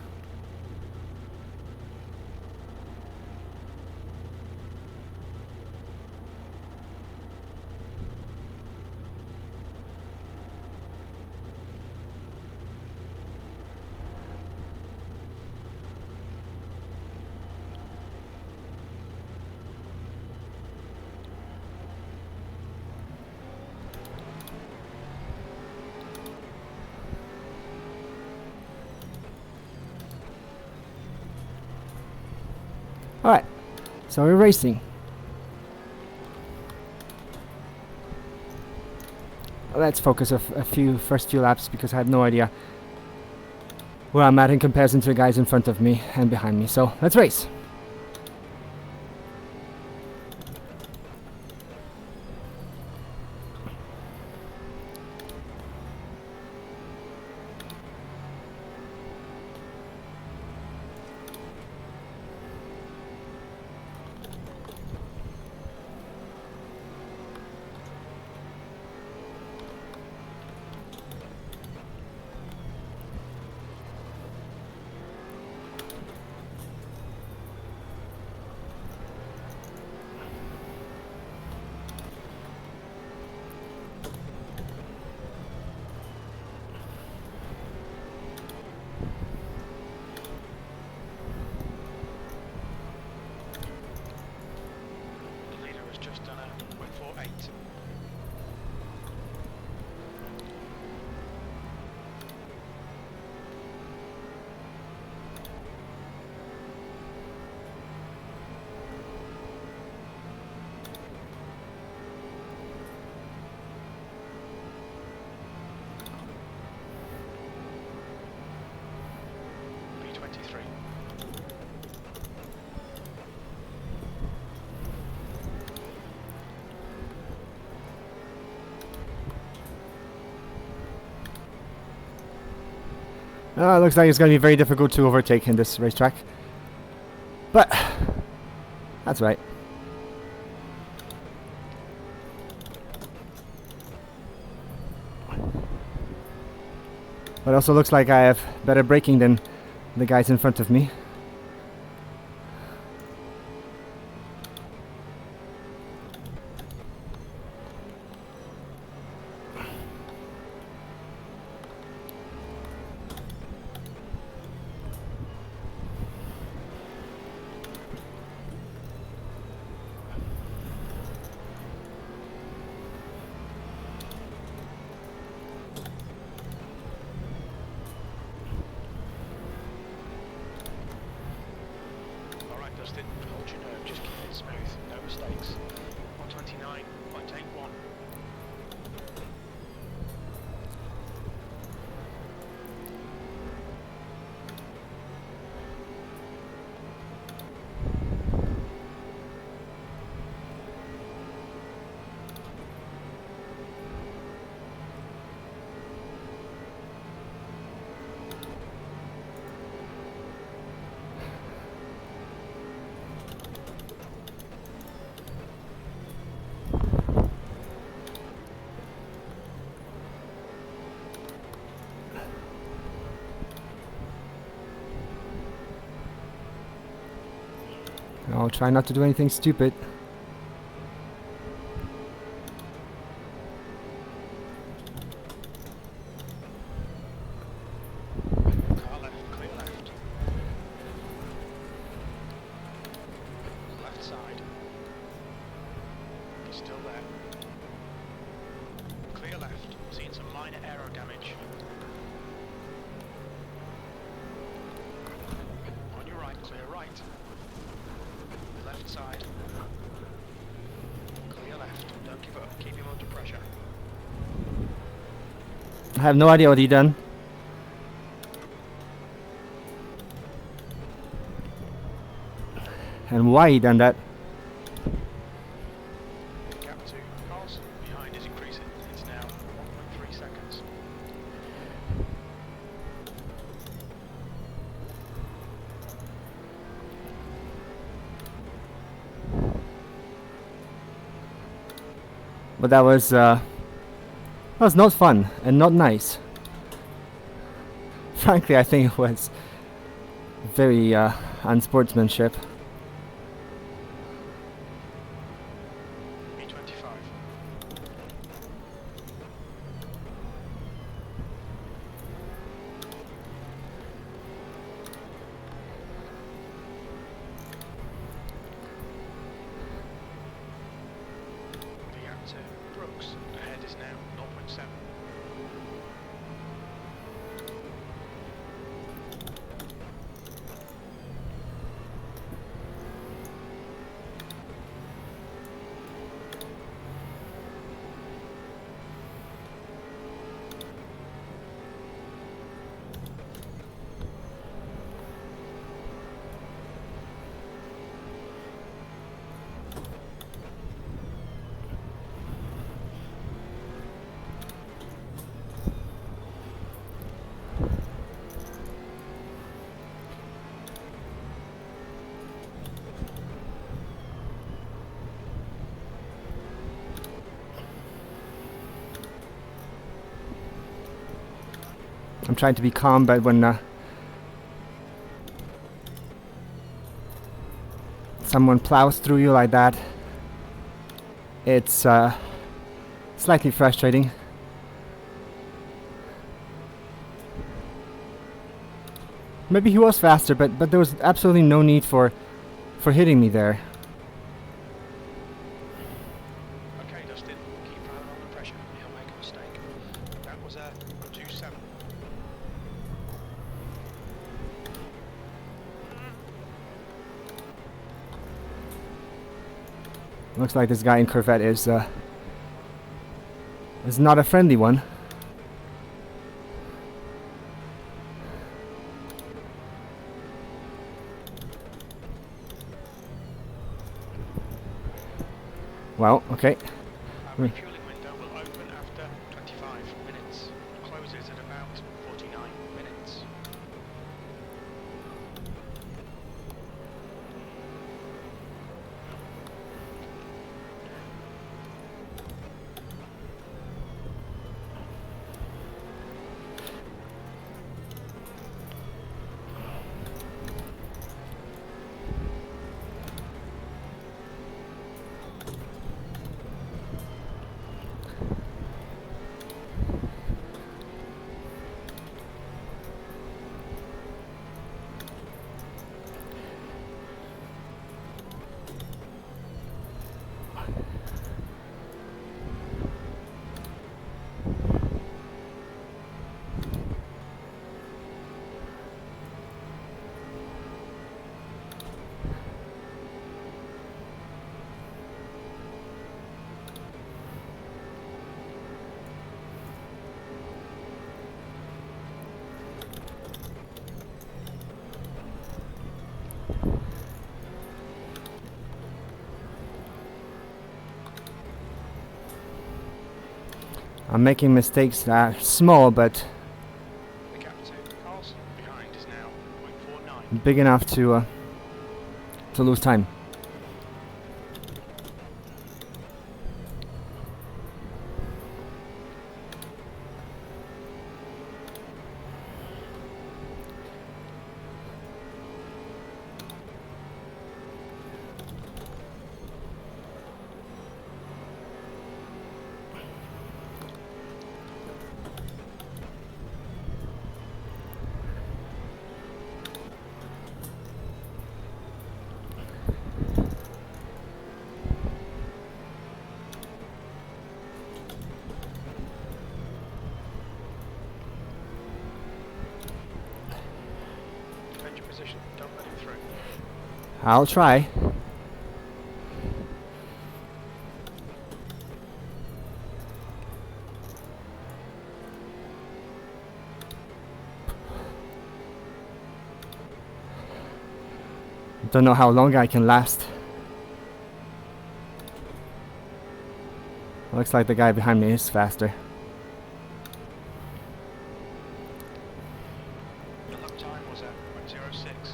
Alright, so we're racing. Let's focus a first few laps, because I have no idea where I'm at in comparison to the guys in front of me and behind me. So let's race. The leader has just done a 148. P23. It looks like it's going to be very difficult to overtake in this racetrack. But that's right. But also looks like I have better braking than the guys in front of me. I'll try not to do anything stupid. Car left, clear left. Left side. He's still there. Clear left. Seeing some minor aero damage. On your right, clear right. Left side. Clear left. Don't give up. Keep him under pressure. I have no idea what he done. And why he done that. Gap to Carlson behind is increasing. It's now 1.3 seconds. But that was not fun and not nice. Frankly, I think it was very unsportsmanship. E25. The gap to Brooks. Ahead is now 0.7. I'm trying to be calm, but when someone plows through you like that, it's slightly frustrating. Maybe he was faster, but there was absolutely no need for hitting me there. Okay, Dustin, keep driving under pressure. He'll make a mistake. That was a 2.7. Looks like this guy in Corvette is not a friendly one. Well, okay. Our refueling window will open after 25 minutes. Closes at about 49 minutes. I'm making mistakes that are small, but The gap to Carlson behind is now 0.49. big enough to lose time. I'll try. Don't know how long I can last. Looks like the guy behind me is faster. Your lap time was at 1:06.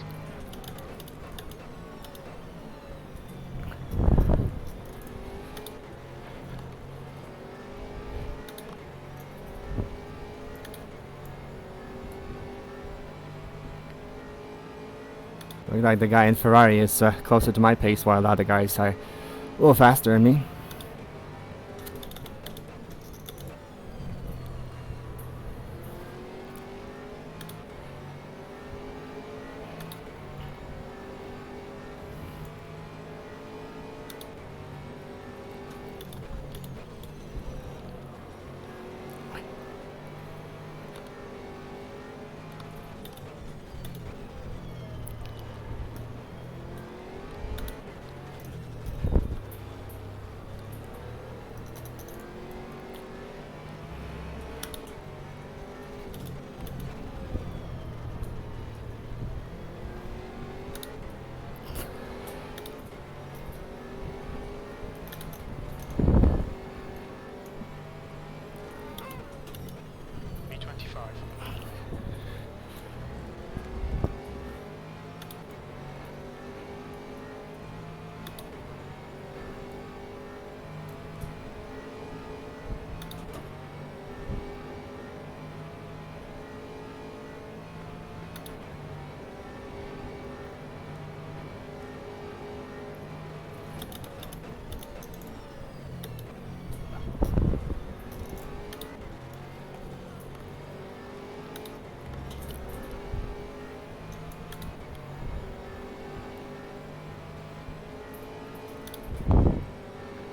Looks like the guy in Ferrari is closer to my pace, while the other guys are a little faster than me.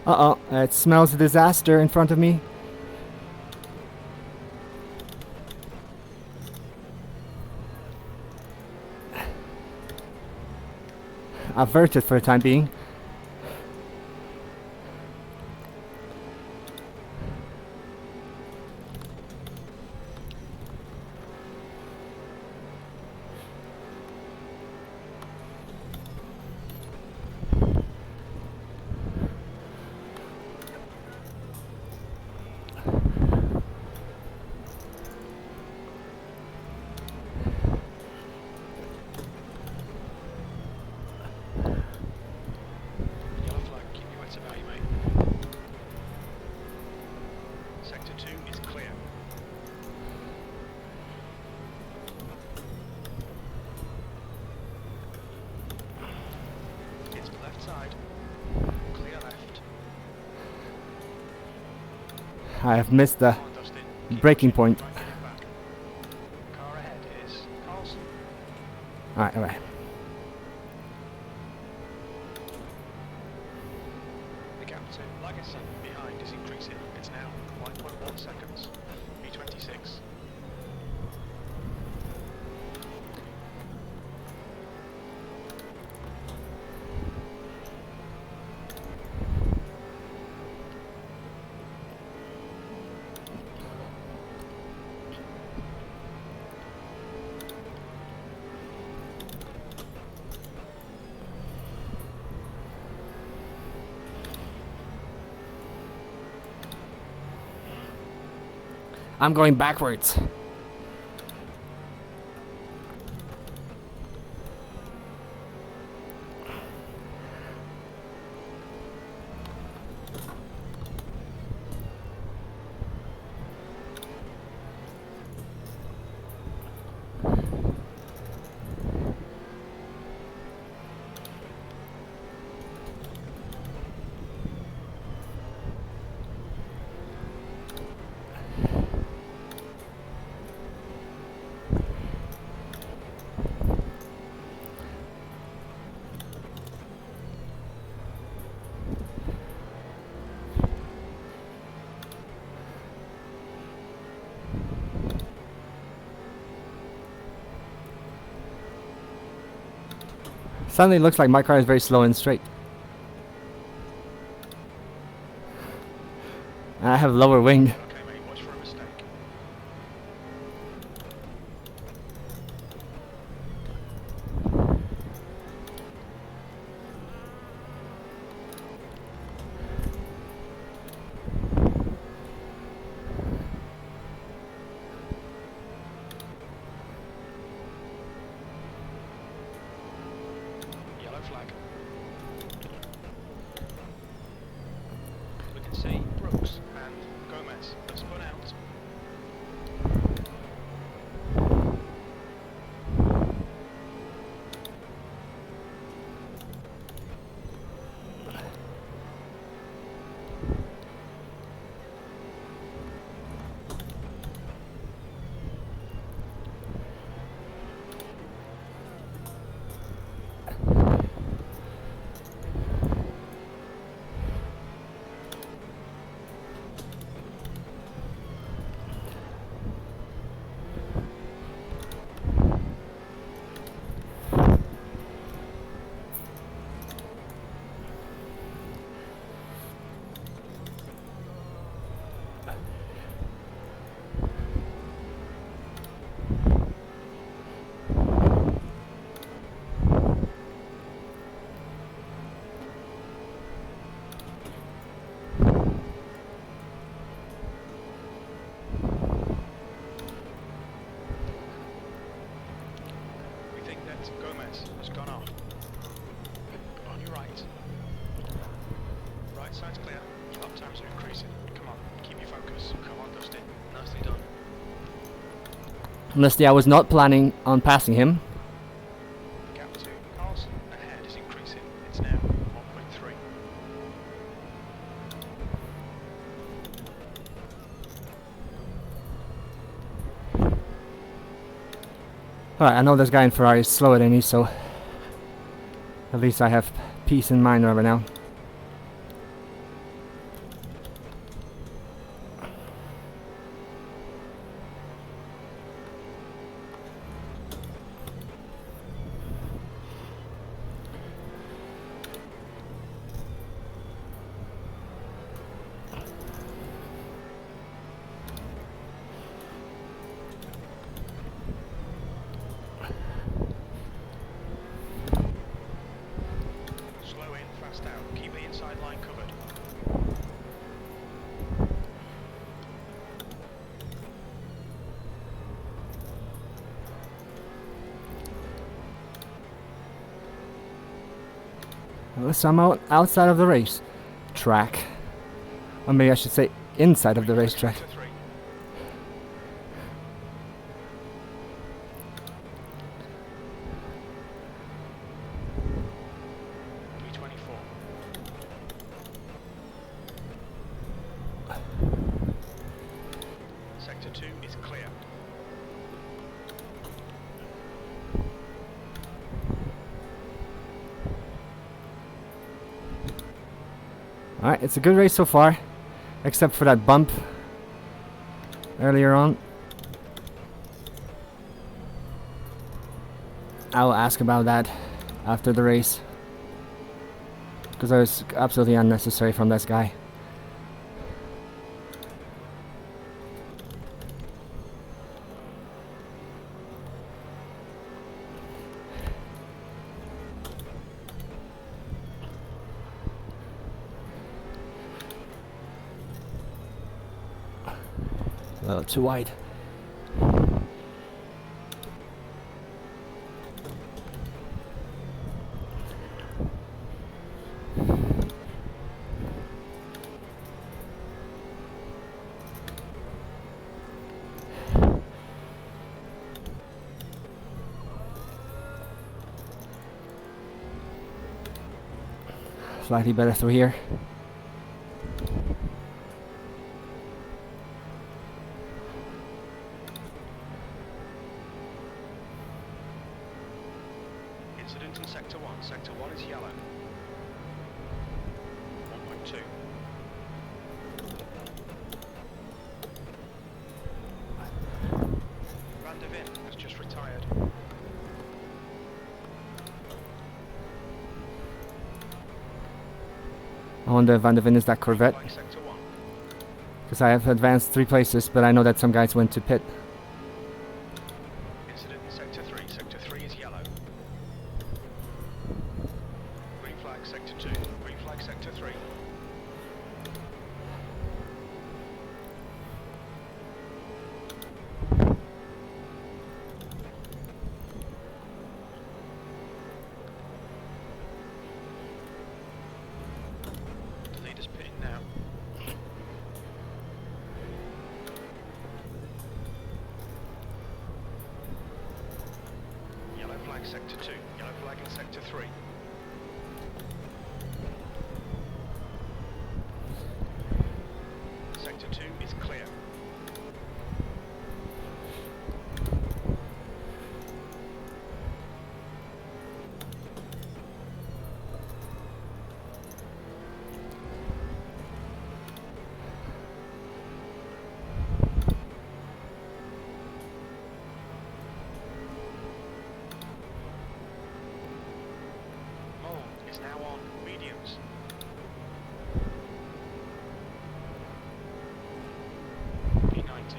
Uh-oh, it smells a disaster in front of me. Averted for the time being. Yellow flag, keep your wits about you, mate. Sector 2 is clear. It's left side. Clear left. I have missed the Come on, Dustin. Keep breaking pushing, point. try and get it back. Car ahead is Carlson. Alright, alright. The gap to Legacy behind is increasing. It's now 1.1 seconds. B26. I'm going backwards. Suddenly it looks like my car is very slow and straight. I have lower wing. Okay, mate, watch for a mistake. Yellow flag. We can see Brooks and Gomez have spun out. We think that Gomez has gone off. On your right. Right side's clear. Your lap times are increasing. Come on, keep your focus. Come on, Dustin. Nicely done. Honestly, I was not planning on passing him. The gap to Carlson ahead is increasing. It's now 1.3. Alright, I know this guy in Ferrari is slower than me, so at least I have peace in mind over now. Slow in, fast out. Keep the inside line covered. Unless I'm outside of the race track. Or maybe I should say inside of the racetrack. Sector 3. E24. Sector 2 is clear. Alright, it's a good race so far. Except for that bump earlier on. I'll ask about that after the race. Because it was absolutely unnecessary from this guy. A little too wide. Slightly better through here. Incident in Sector 1. Sector 1 is yellow. 1.2. Van der Vin has just retired. wonder if Van der Ven is that Corvette. Flag sector 1. Because I have advanced 3 places, but I know that some guys went to pit. Incident in sector 3. Sector 3 is yellow. Green flag sector 2. Green flag sector 3. The leader's pitting now. Yellow flag sector 2. Yellow flag in sector 3. Sector 2 is clear. Mole is now on mediums. P19.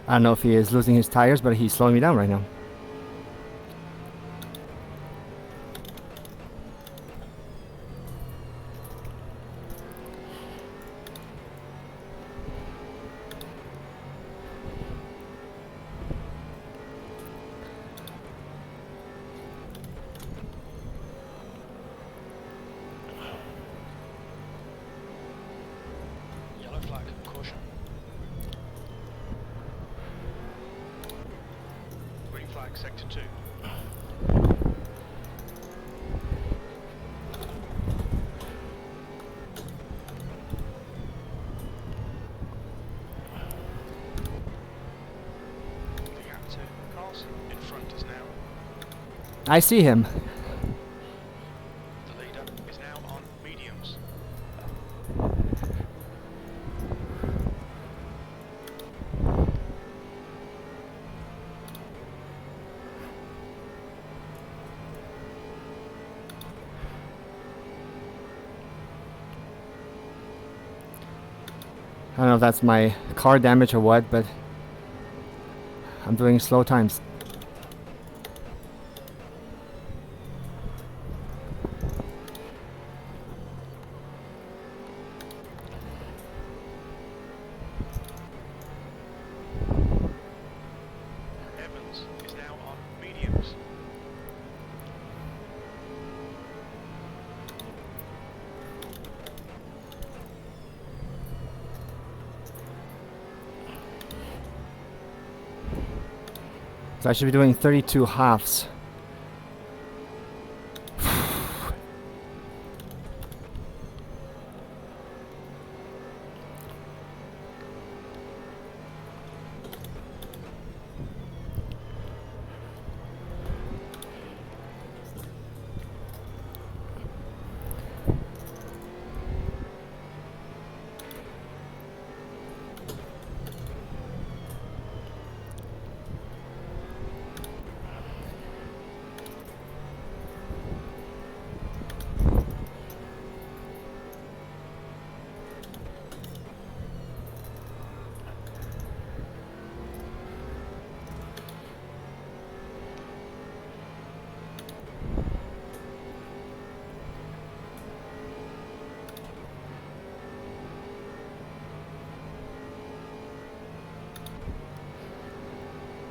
I don't know if he is losing his tires, but he's slowing me down right now. Yellow flag, caution. Green flag, sector 2. The gap to Carlson in front is now. I see him. The leader is now on mediums. I don't know if that's my car damage or what, but I'm doing slow times. Evans is now on mediums. So I should be doing 32 halves.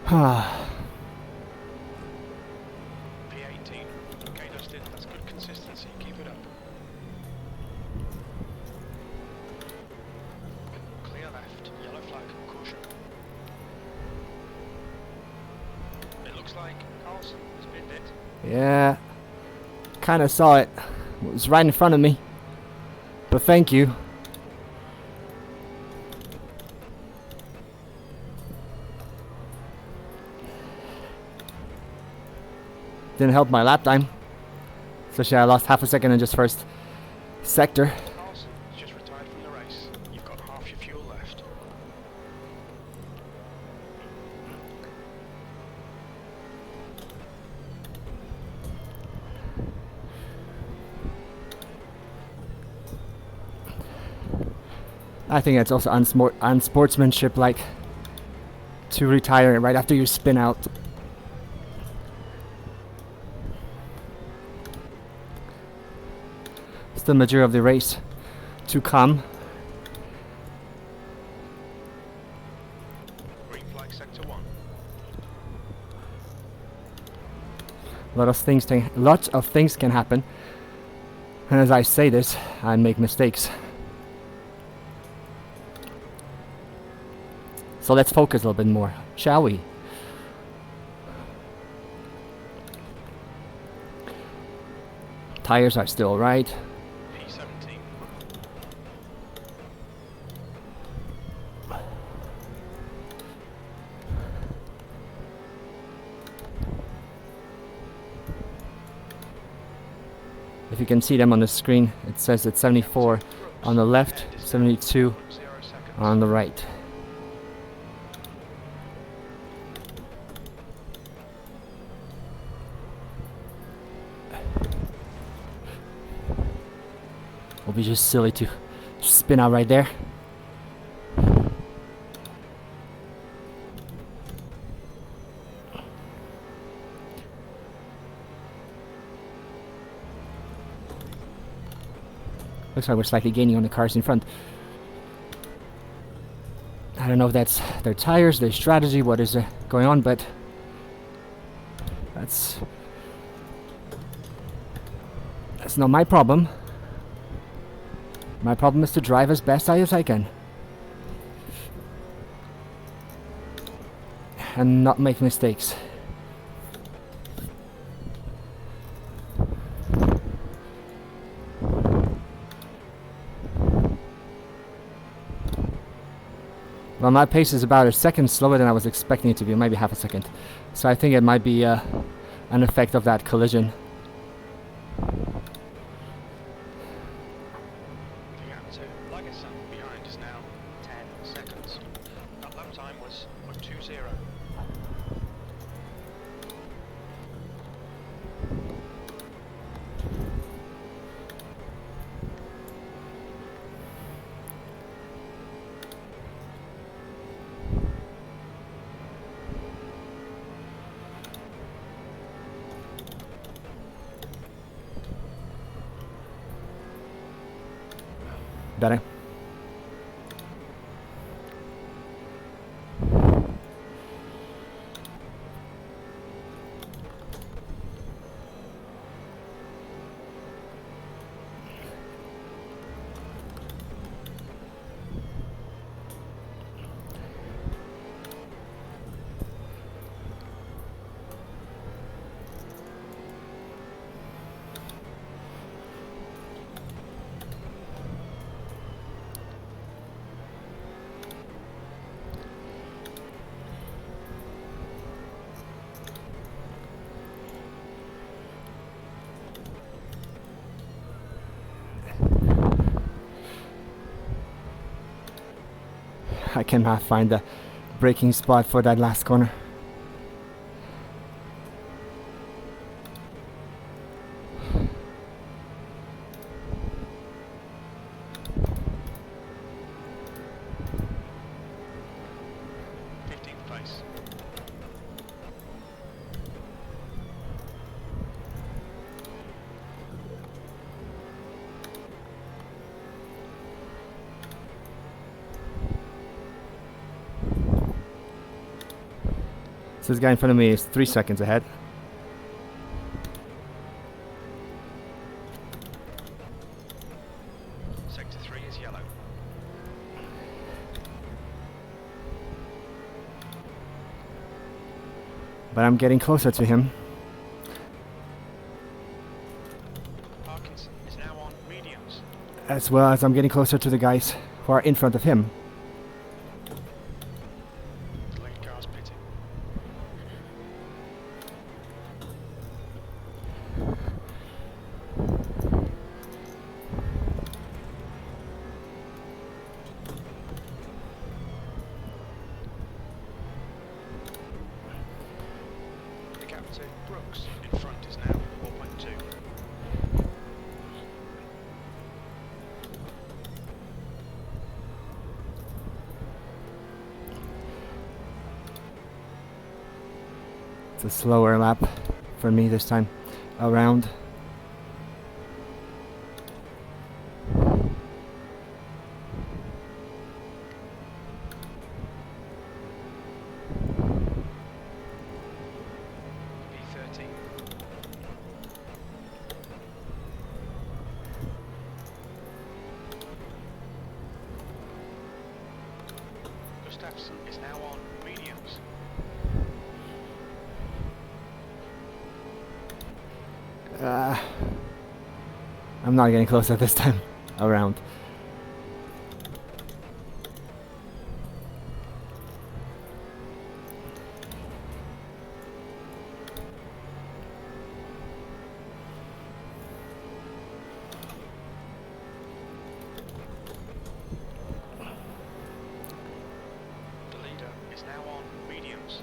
P18. Okay, Dustin, that's good consistency. Keep it up. Clear left. Yellow flag. Caution. It looks like Carlson has binned it. Yeah, kind of saw it. It was right in front of me. But thank you. Didn't help my lap time. Especially I lost half a second in just first sector. Carlson's just retired from the race. You've got half your fuel left. I think it's also unsportsmanship, like, to retire right after you spin out. It's the majority of the race to come. Green flag sector 1. Lots of things can happen. And as I say this, I make mistakes. So let's focus a little bit more, shall we? Tires are still right. P17. If you can see them on the screen, it says it's 74 on the left, 72 0 seconds. on the right. It'll be just silly to spin out right there. Looks like we're slightly gaining on the cars in front. I don't know if that's their tires, their strategy, what is going on, but that's not my problem. My problem is to drive as best as I can and not make mistakes. Well, my pace is about a second slower than I was expecting it to be, maybe half a second. So I think it might be an effect of that collision. The gap to Legacy behind is now 10 seconds. That lap time was 1:20. Better. I cannot find the braking spot for that last corner. Place. So this guy in front of me is 3 seconds ahead. Sector 3 is yellow. But I'm getting closer to him. Parkinson is now on mediums. As well as I'm getting closer to the guys who are in front of him. The lead car's pitting. captain, Brooks. In front is now 4.2. It's a slower lap for me this time around. P13. Gustafsson is now on mediums. I'm not getting closer this time around. The leader is now on mediums.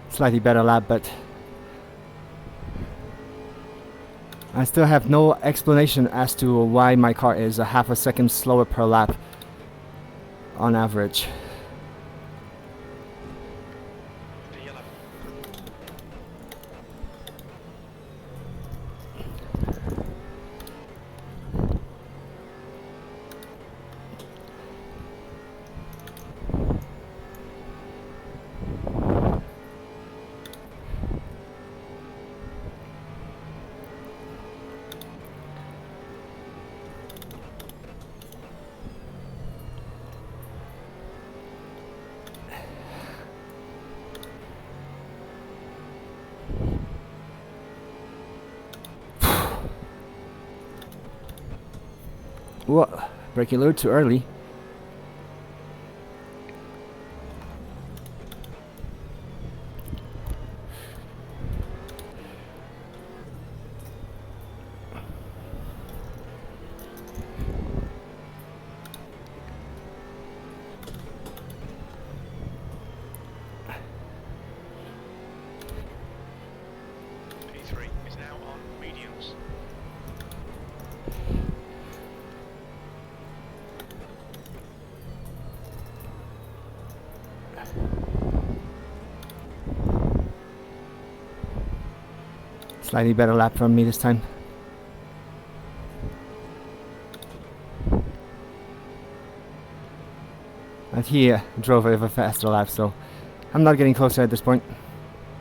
Slightly better lap, but I still have no explanation as to why my car is a half a second slower per lap on average. P11. What? Braking a little too early. P3 is now on mediums. Slightly better lap from me this time. And he drove a faster lap, so I'm not getting closer at this point.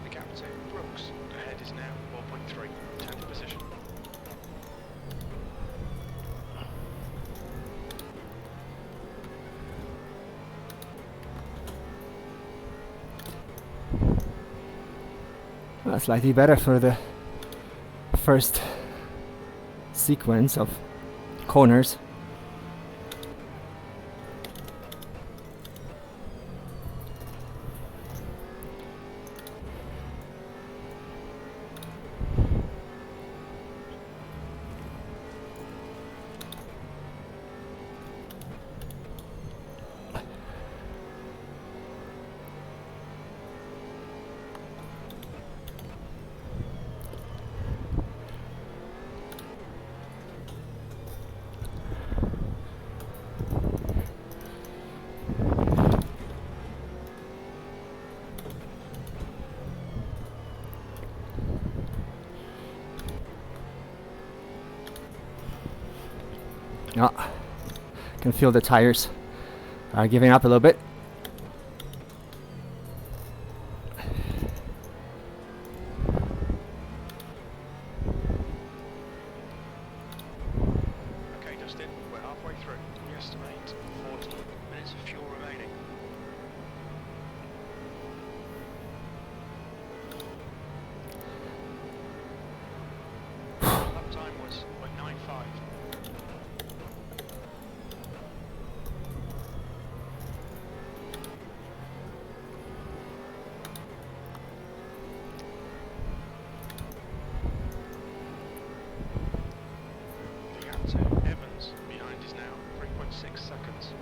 The captain, Brooks. Ahead is now 4.3. 10th position. Slightly better for the first sequence of corners. Oh, can feel the tires are giving up a little bit. Okay, Dustin, we're halfway through. We estimate 40 minutes of fuel remaining. to Evans. Behind is now 3.6 seconds.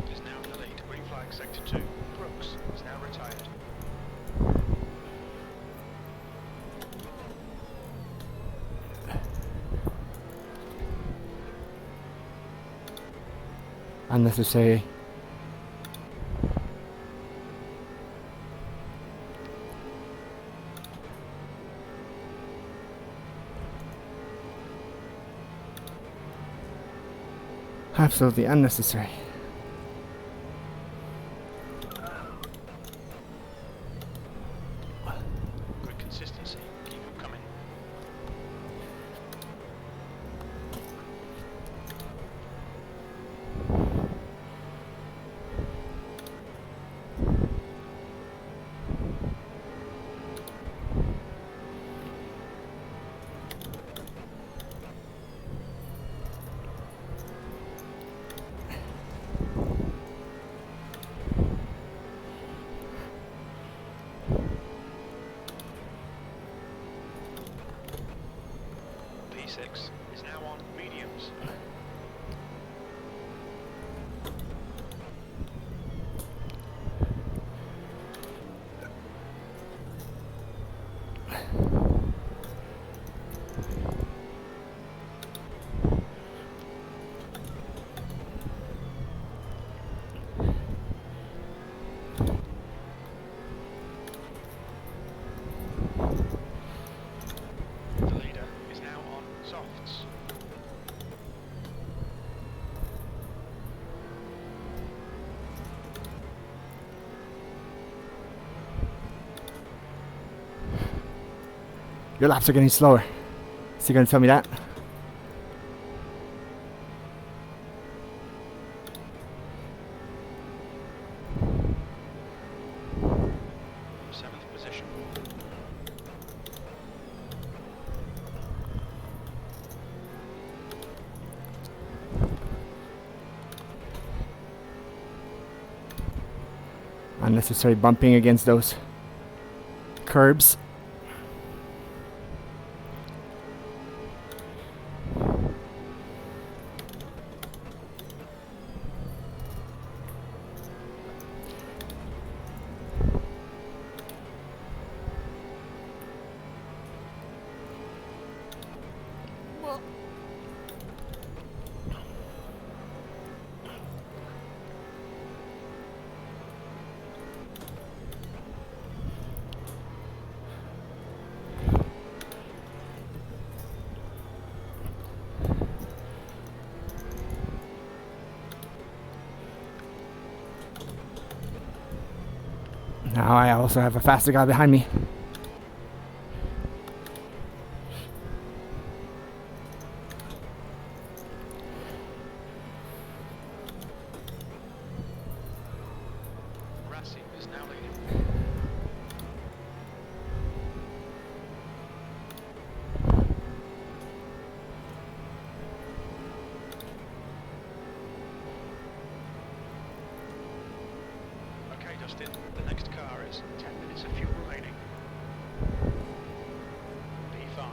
Is now in the lead. Green flag sector 2. Brooks is now retired. Unnecessary. Absolutely unnecessary. Good consistency. Keep them coming. P6 is now on mediums. The leader is now on softs. Your laps are getting slower. Is he going to tell me that? Seventh position. Unnecessary bumping against those curbs. Now I also have a faster guy behind me. Racing is now leading. Okay, Dustin, the next car is 10 minutes of fuel remaining. P5.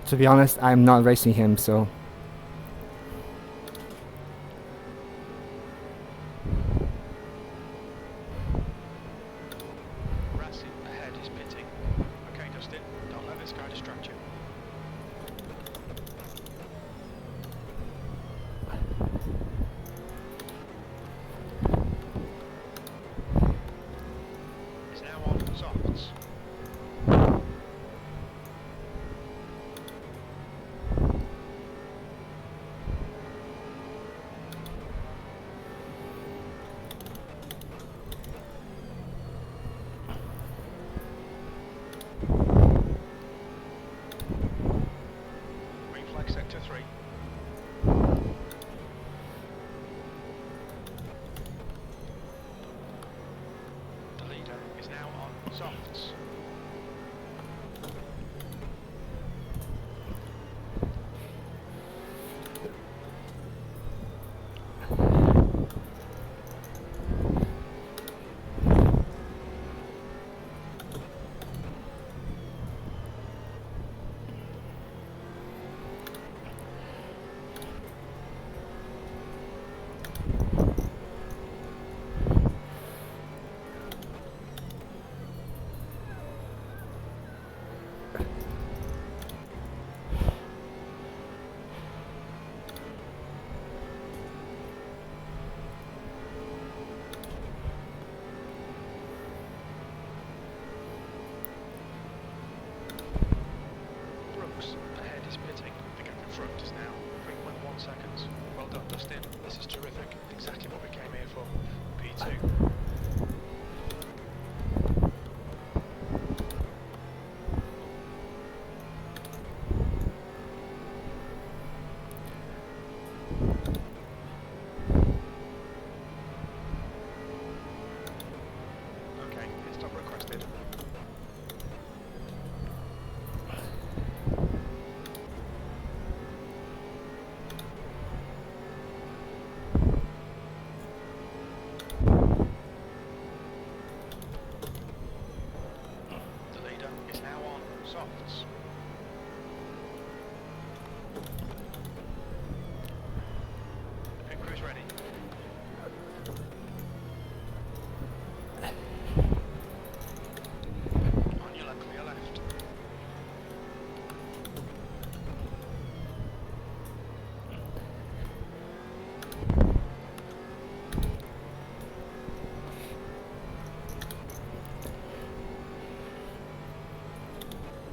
To be honest, I'm not racing him, so Racing ahead is pitting. Okay, Dustin, don't let this guy distract you. Is now on softs. Green flag sector 3. The leader is now on softs. Brooks ahead is pitting. The gap in front is now 3.1 seconds. Well done, Dustin. This is terrific. Exactly what we came here for. P2. Okay, pit stop requested. The leader is now on softs. The pit crew's ready. On your left, clear left.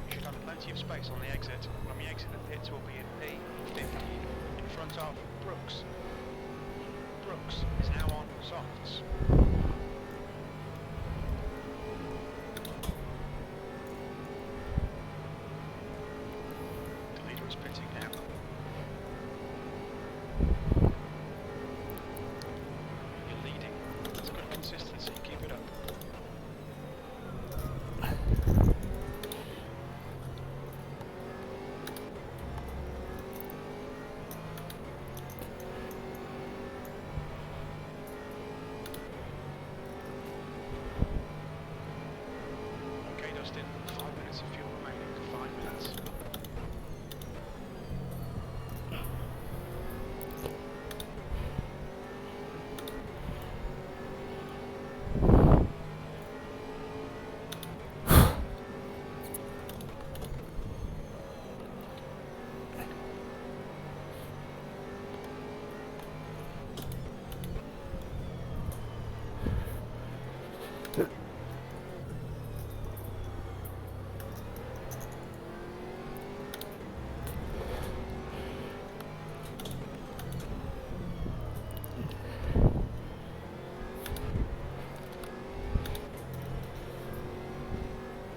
You should have plenty of space on the exit. When we exit the pits, we'll be in P15 in front of Brooks. Brooks is now on softs. The leader is pitting now. You're leading. That's good consistency. Keep it up. Okay, Dustin. 5 minutes of fuel remaining. 5 minutes.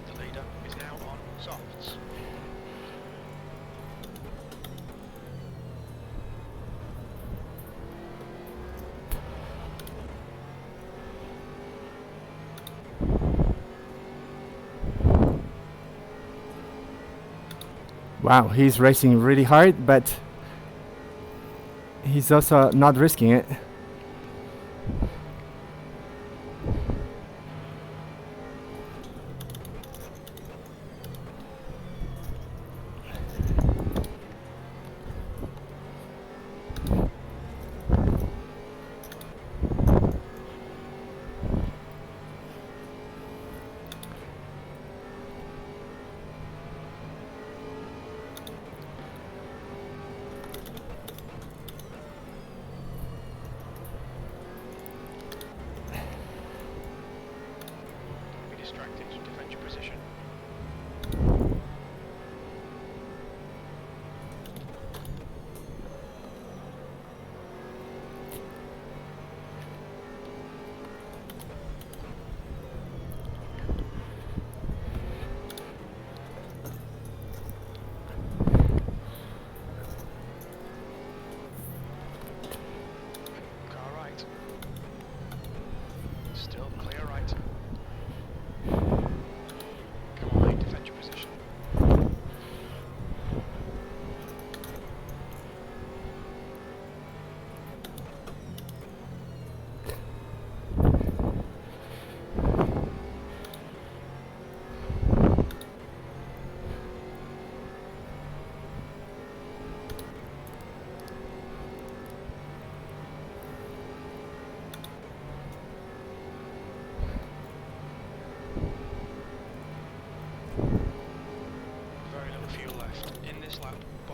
The leader is now on softs. wow, he's racing really hard, but he's also not risking it.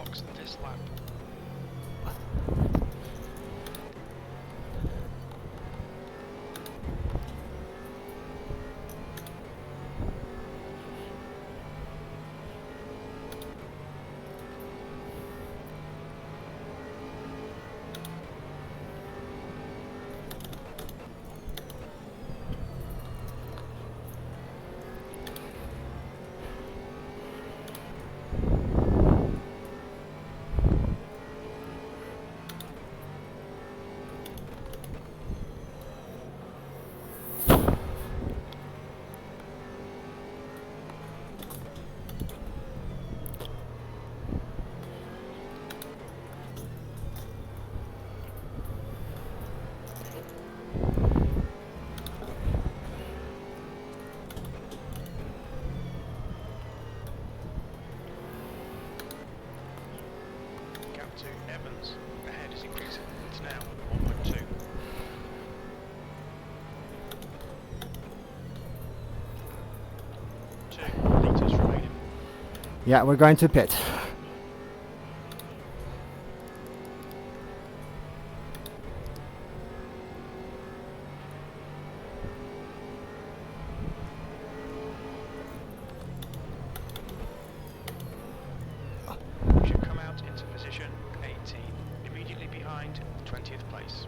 box this lap. To Evans. Ahead is increasing. It's now 1.2. 2 litres remaining. Yeah, we're going to pit. Should come out into position 18, immediately behind 20th place.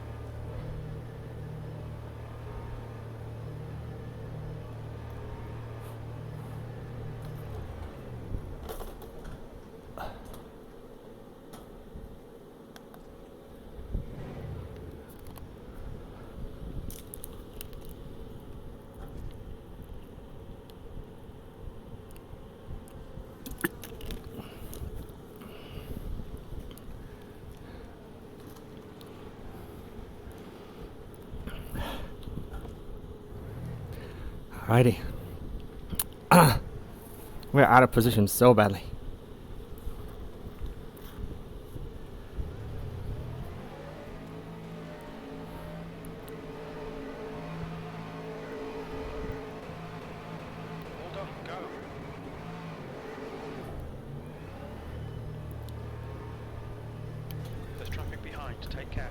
Alrighty. We're out of position so badly. All done, go. There's traffic behind, take care.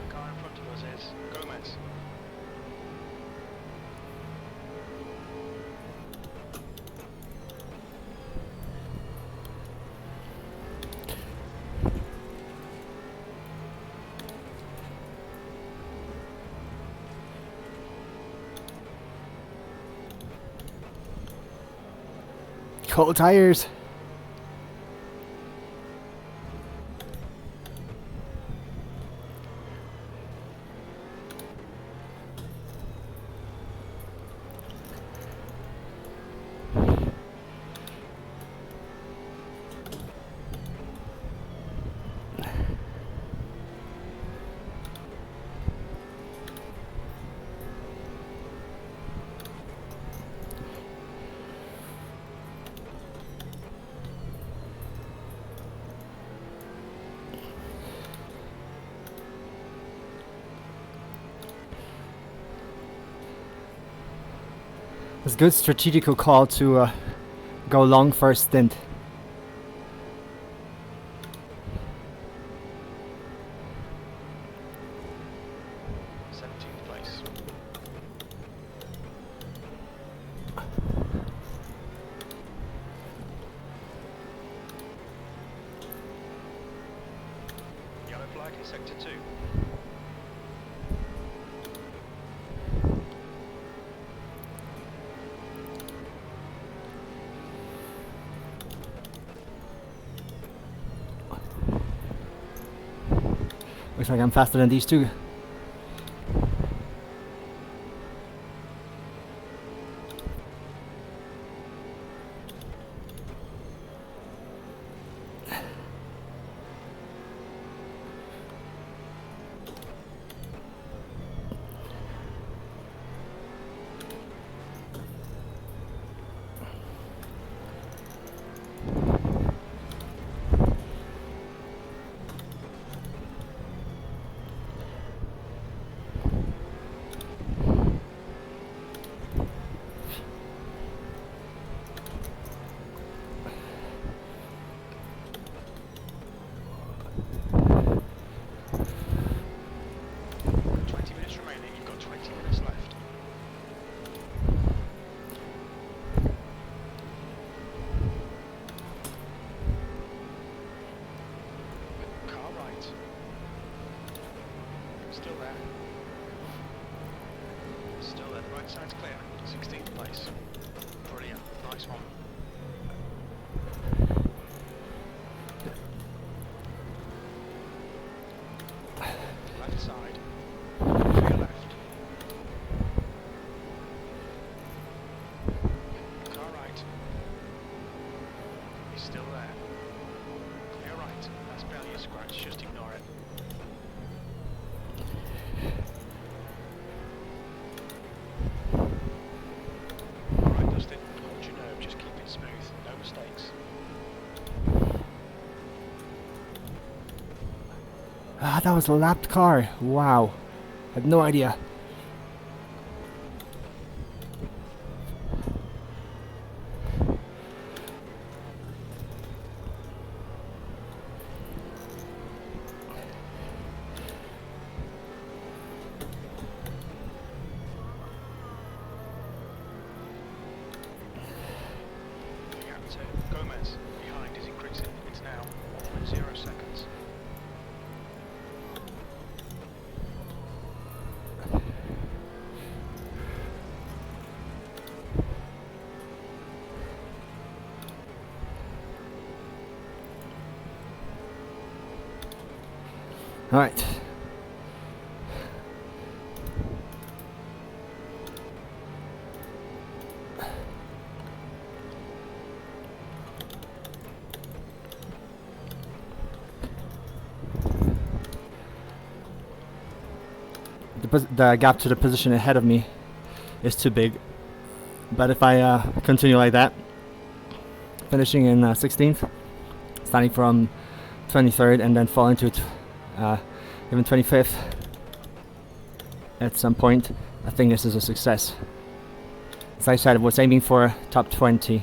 The car in front of us is Gomez. Cold tires. It's a good strategical call to go long for a stint. Yellow flag in sector 2. Looks like I'm faster than these two. Still there. Still there. Right side's clear. 16th place. Brilliant. Nice one. Left side. Clear left. Car right. He's still there. Clear right. That's barely a scratch. Just ignore it. Alright, Dustin. Hold your nerve. Just keep it smooth. No mistakes. Ah, that was a lapped car. Wow. I had no idea. Looking out to Gomez. Behind is increasing. It's now 1.0 seconds. All right. The gap to the position ahead of me is too big. But if I continue like that, finishing in 16th, starting from 23rd and then falling to even 25th at some point, I think this is a success. As I said, I was aiming for top 20.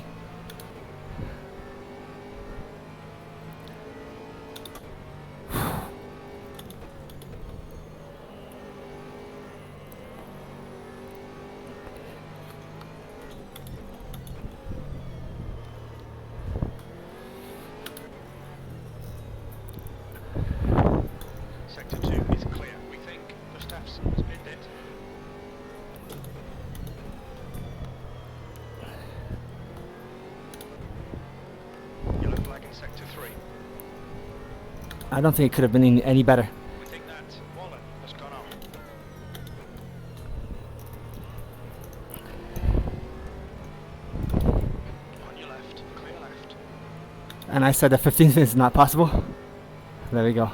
Sector 2 is clear, we think. Gustafsson has pinned it. Yellow flag in Sector 3. I don't think it could have been any better. We think that Waller has gone on. On your left, clear left. And I said that 15th is not possible. There we go.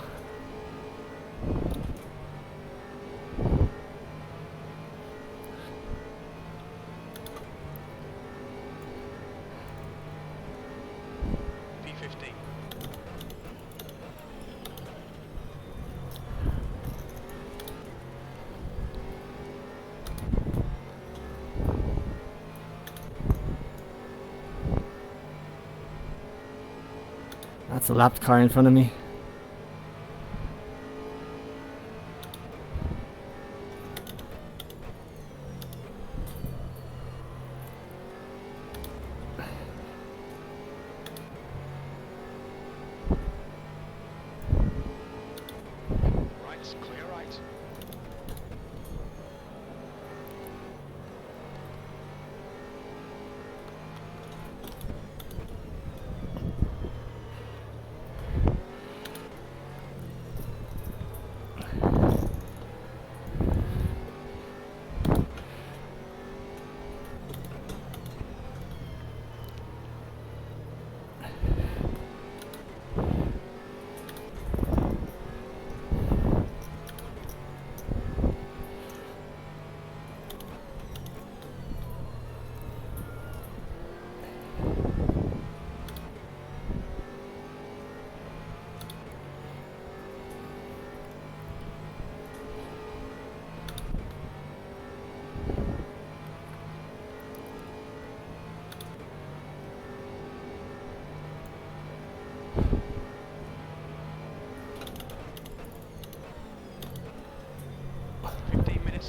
P15. That's a lapped car in front of me. Right, clear right.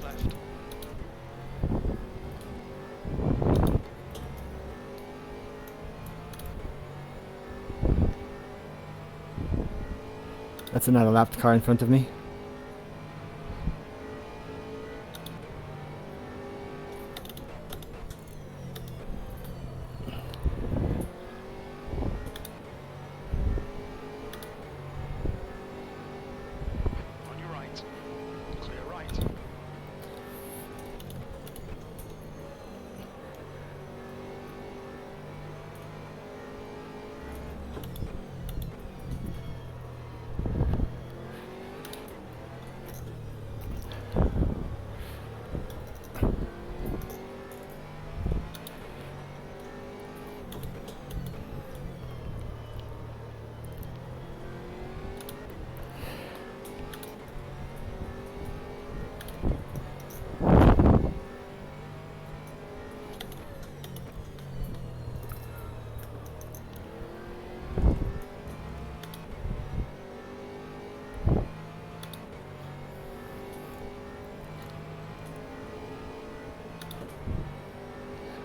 Left. That's another lapped car in front of me.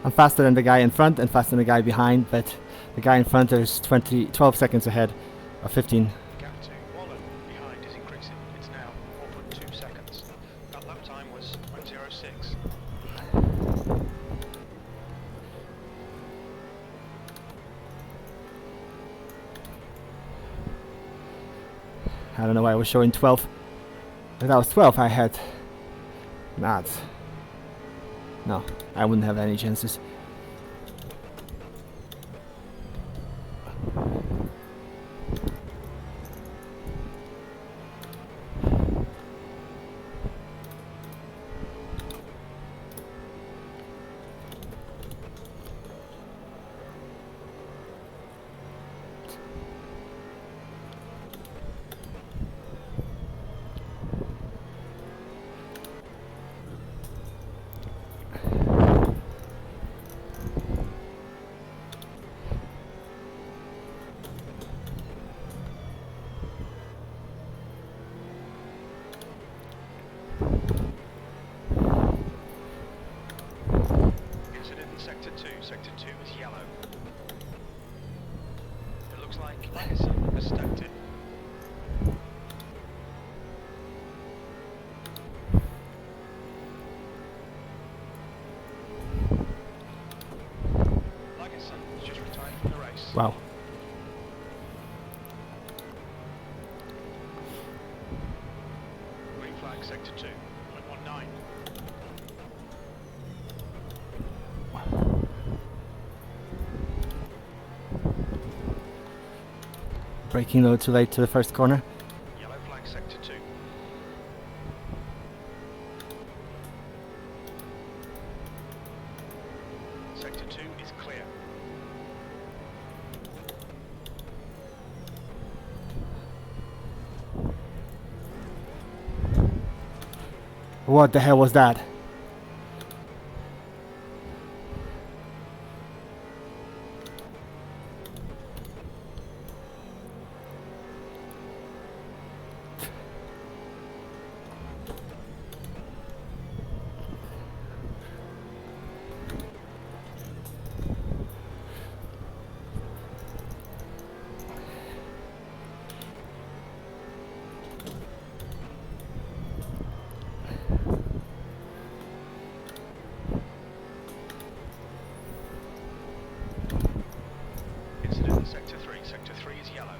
I'm faster than the guy in front and faster than the guy behind, but the guy in front is 12 seconds ahead, or 15. The gap to Waller behind is increasing. It's now 4.2 seconds. That lap time was 1:06. I don't know why I was showing 12. If that was 12, I had not. No, I wouldn't have any chances. Incident in Sector 2. Sector 2 is yellow. It looks like Aston has stacked it. Aston has just retired from the race. Wow. Green flag, Sector 2, 0.19. Braking a little too late to the first corner. Yellow flag, Sector 2. Sector 2 is clear. What the hell was that? Incident in Sector 3. Sector 3 is yellow.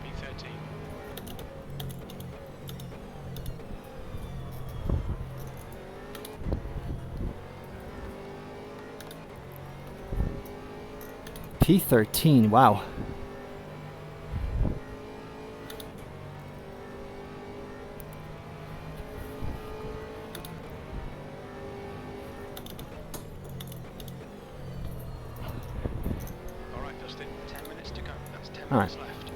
P13. P13, wow. Alright, Dustin, 10 minutes to go. That's 10 All minutes left.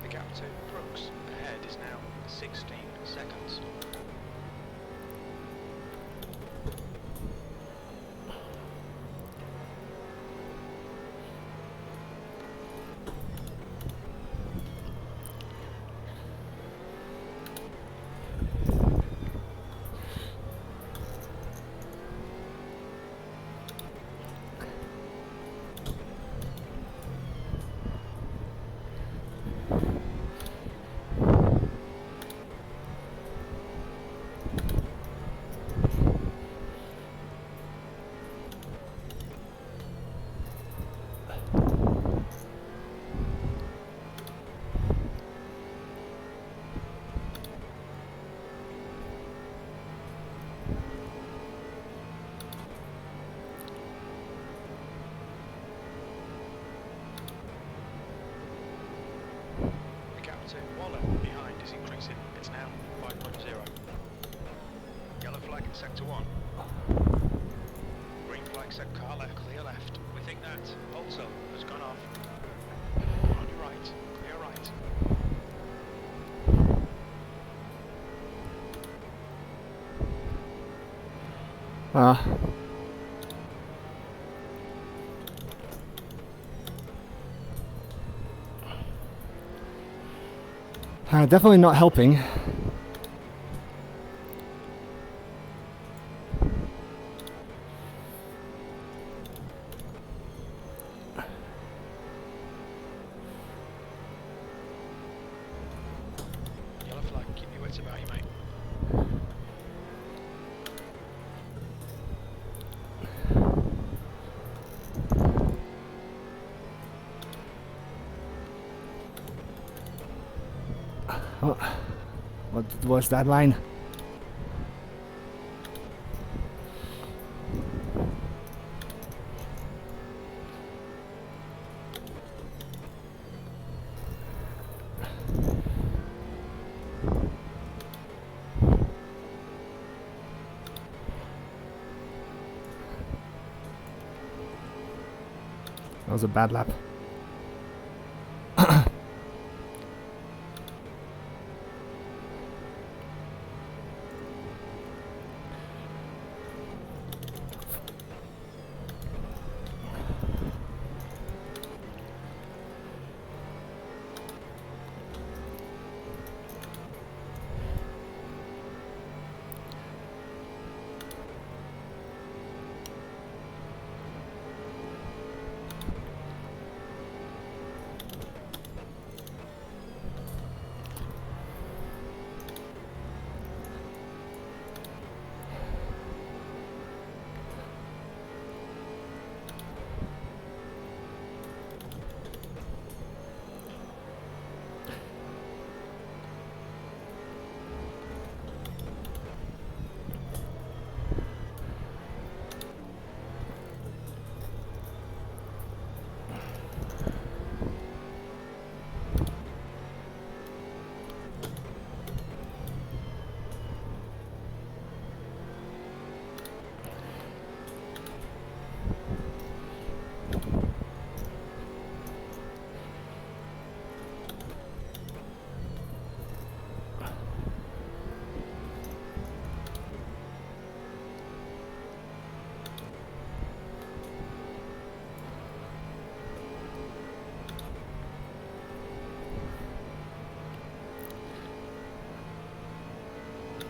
The gap to Brooks ahead is now 16 seconds. The gap to Waller behind is increasing. It's now 5.0. Yellow flag in Sector 1. Green flag set car left, clear left. We think that pole cell has gone off. On your right, clear right. Uh, definitely not helping. Yellow flag, keep your wits about you, mate. Oh, what was that line? That was a bad lap.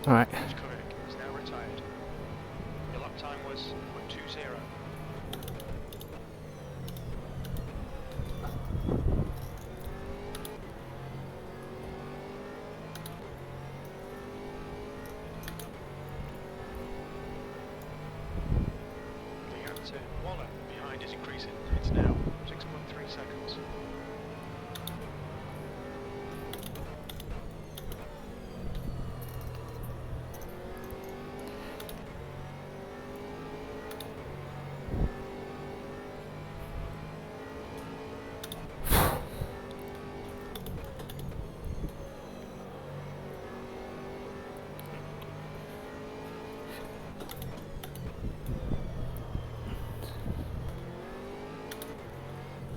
All right. That's correct. He's now retired. Your lap time was 1:20. The gap to Waller behind is increasing. It's now 6.3 seconds.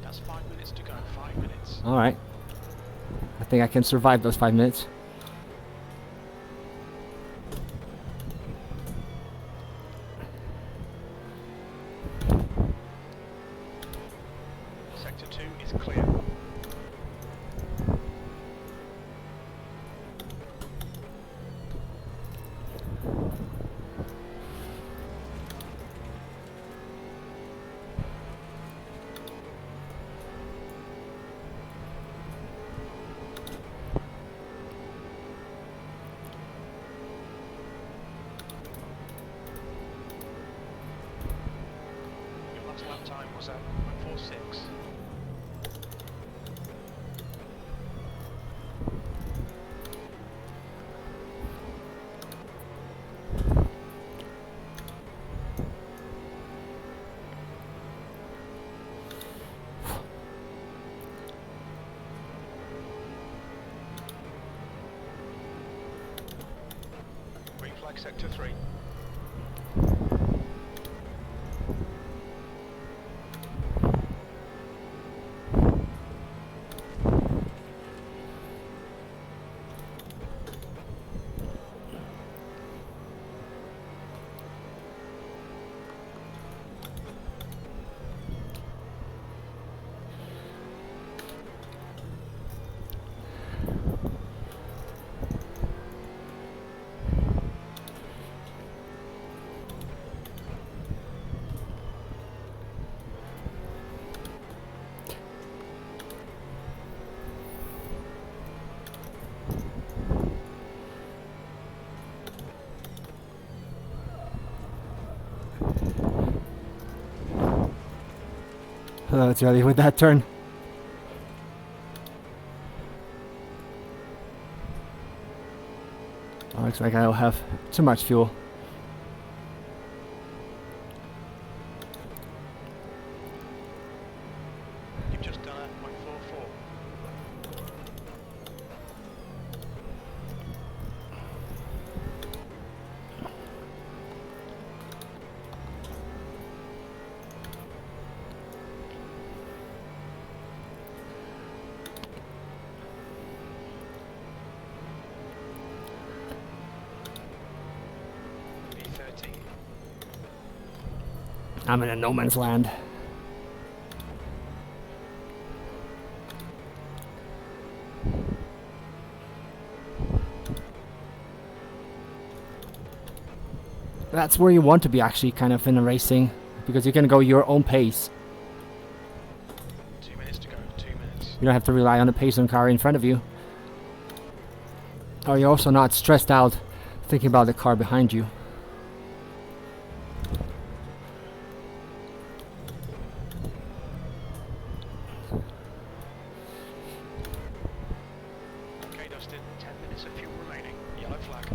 That's 5 minutes to go. 5 minutes. All right. I think I can survive those 5 minutes. Sector 2 is clear. Your last lap time was at 1:46. Green flag sector 3. It's early with that turn. Oh, looks like I'll have too much fuel. You've just done a 0.44. B13. I'm in a no man's land. That's where you want to be actually, kind of in a racing, because you can go your own pace. 2 minutes to go. 2 minutes. You don't have to rely on the pace on car in front of you. Or you're also not stressed out thinking about the car behind you. Okay, Dustin. 10 minutes of fuel remaining. Yellow flag.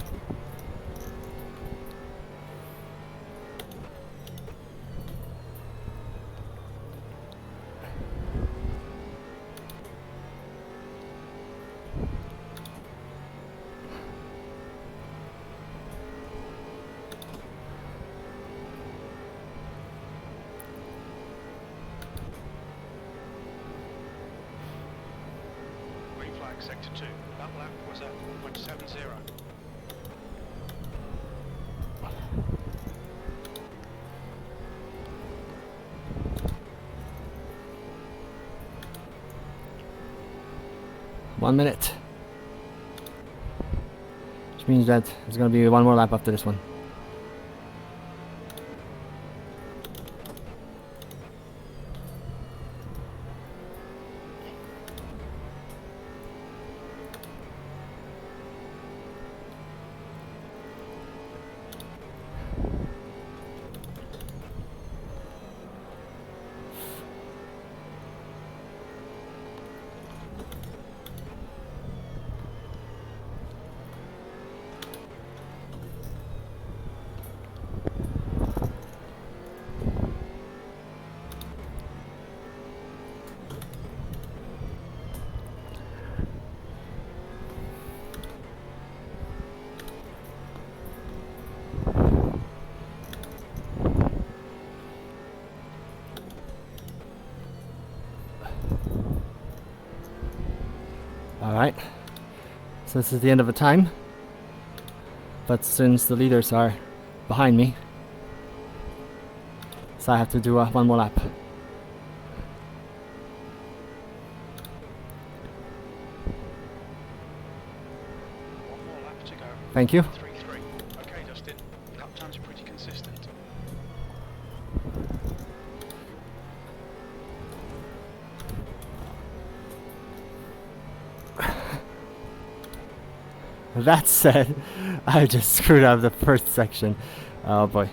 Green flag, sector 2. That lap was at 1.70. 1 minute. Which means that there's gonna be one more lap after this one. Alright, so this is the end of the time, but since the leaders are behind me, so I have to do one more lap. One more lap to go. Thank you. 3-3. Okay, Dustin. Lap times are pretty consistent. That said, I just screwed up the first section. Oh boy.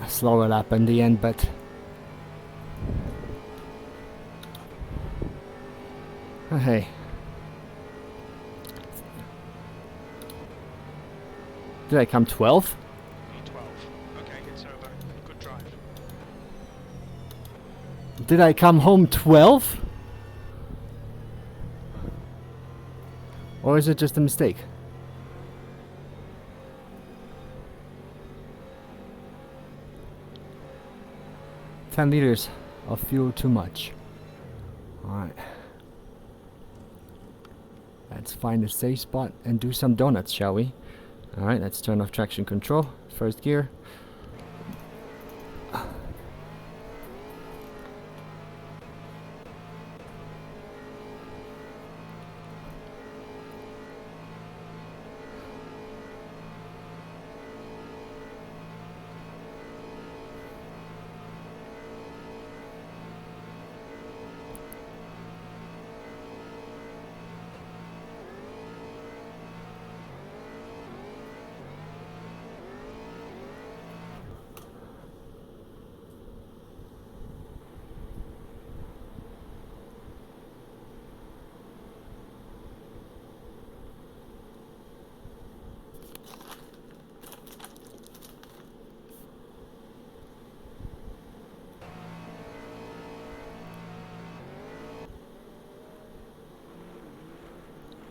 Slower lap in the end, but hey, did I come 12th? B12. Okay, it's over. Good drive. Did I come home 12? Or is it just a mistake? $10 of fuel too much. Alright. Let's find a safe spot and do some donuts, shall we? Alright, let's turn off traction control. First gear.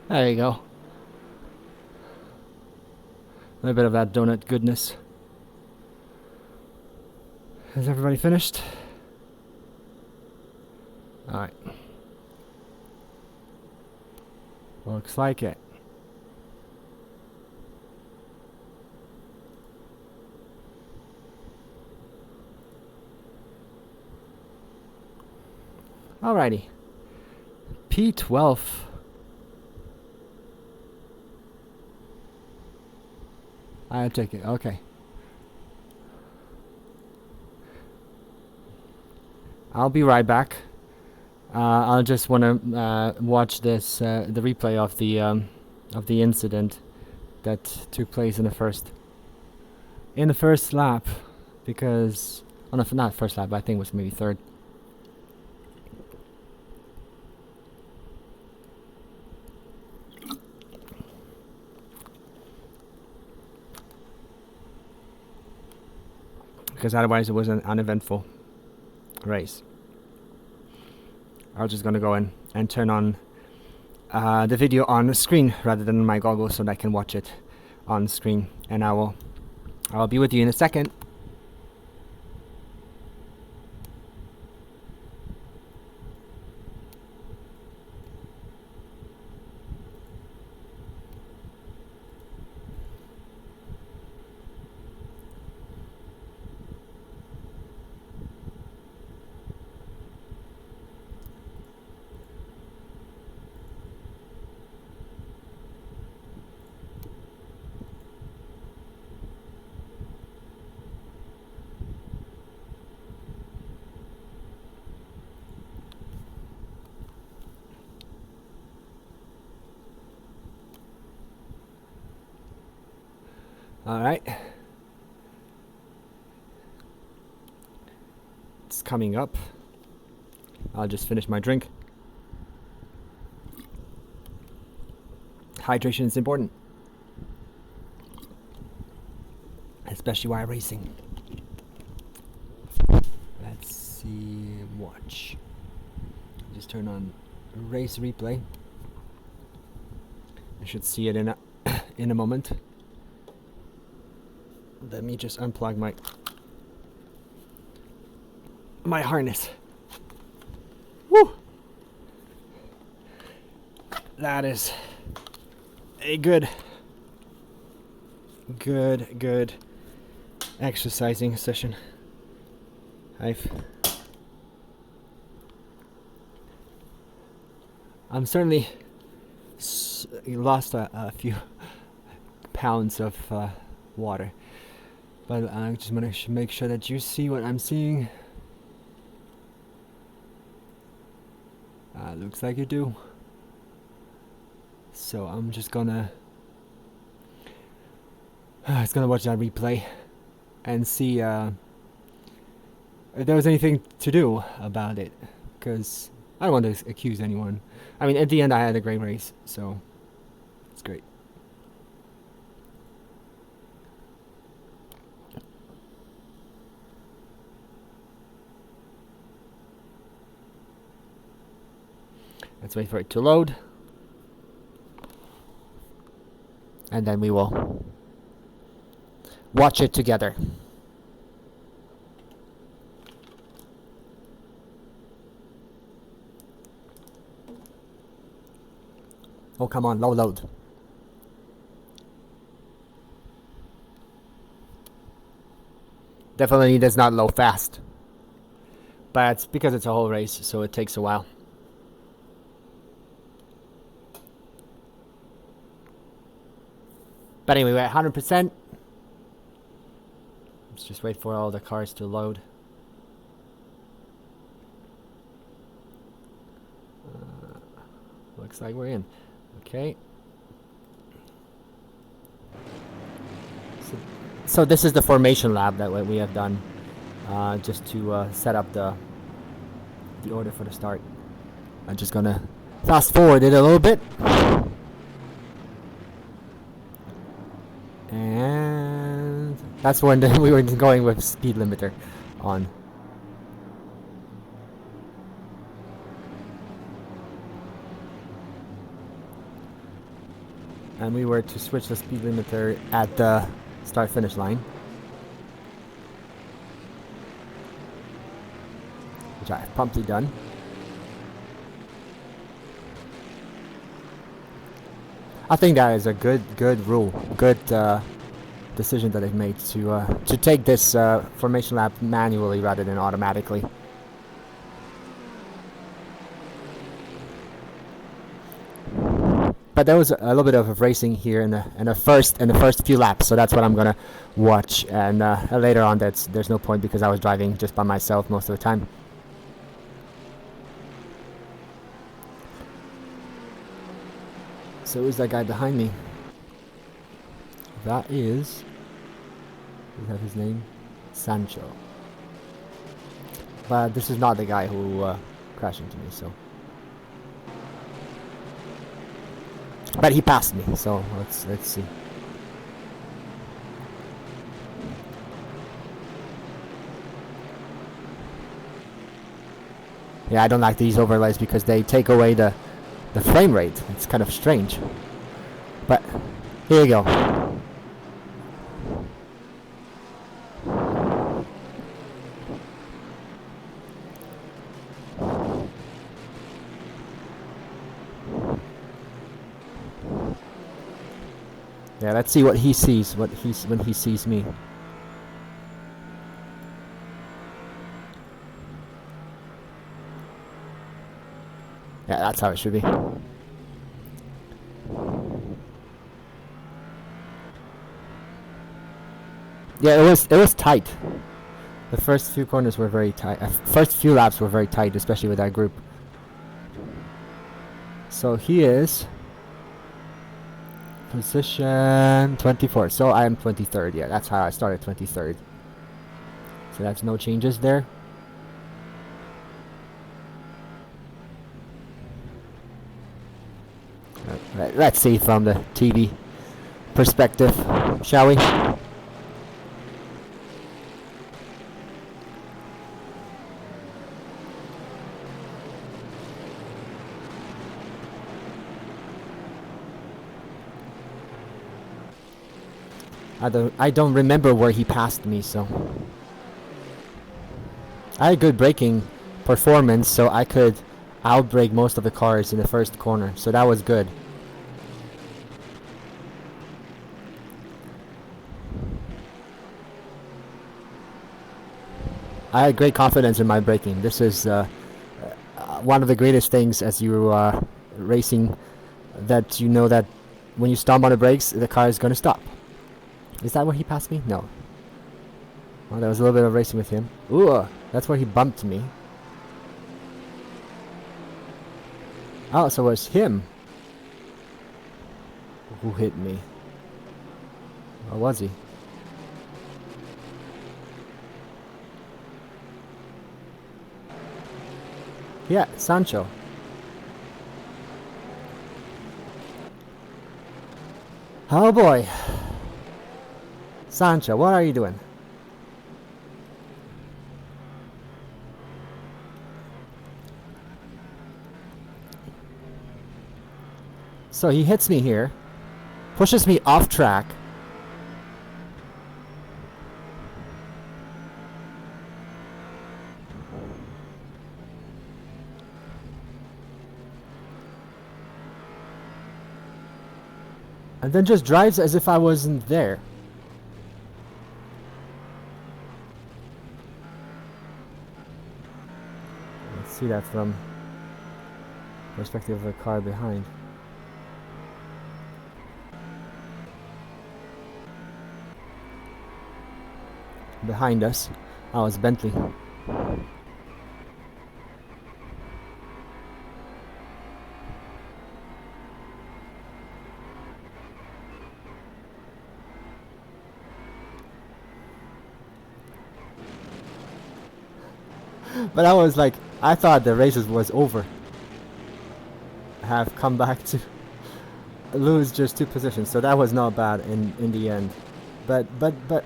There you go. A little bit of that donut goodness. Is everybody finished? Alright. Looks like it. Alrighty. P12. I'll take it. Okay. I'll be right back. I'll just want to watch this the replay of the incident that took place in the first lap, because not first lap, but I think it was maybe third. Because otherwise it was an uneventful race. I was just gonna go in and turn on the video on the screen rather than my goggles so that I can watch it on screen, and I'll be with you in a second. Alright. It's coming up. I'll just finish my drink. Hydration is important. Especially while racing. Let's see. Watch. Just turn on race replay. I should see it in a moment. Let me just unplug my harness. Woo! That is a good exercising session. I'm certainly lost a few pounds of water. But I just want to make sure that you see what I'm seeing. Looks like you do. So I'm just gonna watch that replay and see if there was anything to do about it. Because I don't want to accuse anyone. I mean, at the end I had a great race, so it's great. Let's wait for it to load. And then we will watch it together. Oh, come on, load. Definitely does not load fast. But it's because it's a whole race, so it takes a while. But anyway, we're at 100%. Let's just wait for all the cars to load. Looks like we're in. Okay. So this is the formation lab that we have done, just to set up the order for the start. I'm just gonna fast forward it a little bit. And that's when we were going with speed limiter on. And we were to switch the speed limiter at the start finish line, which I have promptly done. I think that is a good rule, good decision that they've made to take this formation lap manually rather than automatically. But there was a little bit of racing here in the first few laps, so that's what I'm gonna watch. And later on, there's no point because I was driving just by myself most of the time. So who's that guy behind me? That is that his name? Sancho. But this is not the guy who crashed into me, so. But he passed me, so let's see. Yeah, I don't like these overlays because they take away the frame rate. It's kind of strange. But here you go. Yeah, let's see what he sees, when he sees me. Yeah, that's how it should be. Yeah, it was tight. The first few corners were very tight. First few laps were very tight, especially with that group. So he is position 24. So I am 23rd. Yeah, that's how I started, 23rd. So that's no changes there. Let's see from the TV perspective, shall we? I don't remember where he passed me, so I had good braking performance, so I could outbrake most of the cars in the first corner, so that was good. I had great confidence in my braking. This is one of the greatest things as you racing, that you know that when you stomp on the brakes, the car is going to stop. Is that where he passed me? No. Well, there was a little bit of racing with him. Ooh, that's where he bumped me. Oh, so it was him who hit me. Or was he? Yeah, Sancho. Oh boy. Sancho, what are you doing? So he hits me here, pushes me off track. And then just drives as if I wasn't there. Let's see that from perspective of the car behind. Behind us, it's Bentley. But I was like, I thought the race was over. I have come back to lose just 2 positions, so that was not bad in the end. But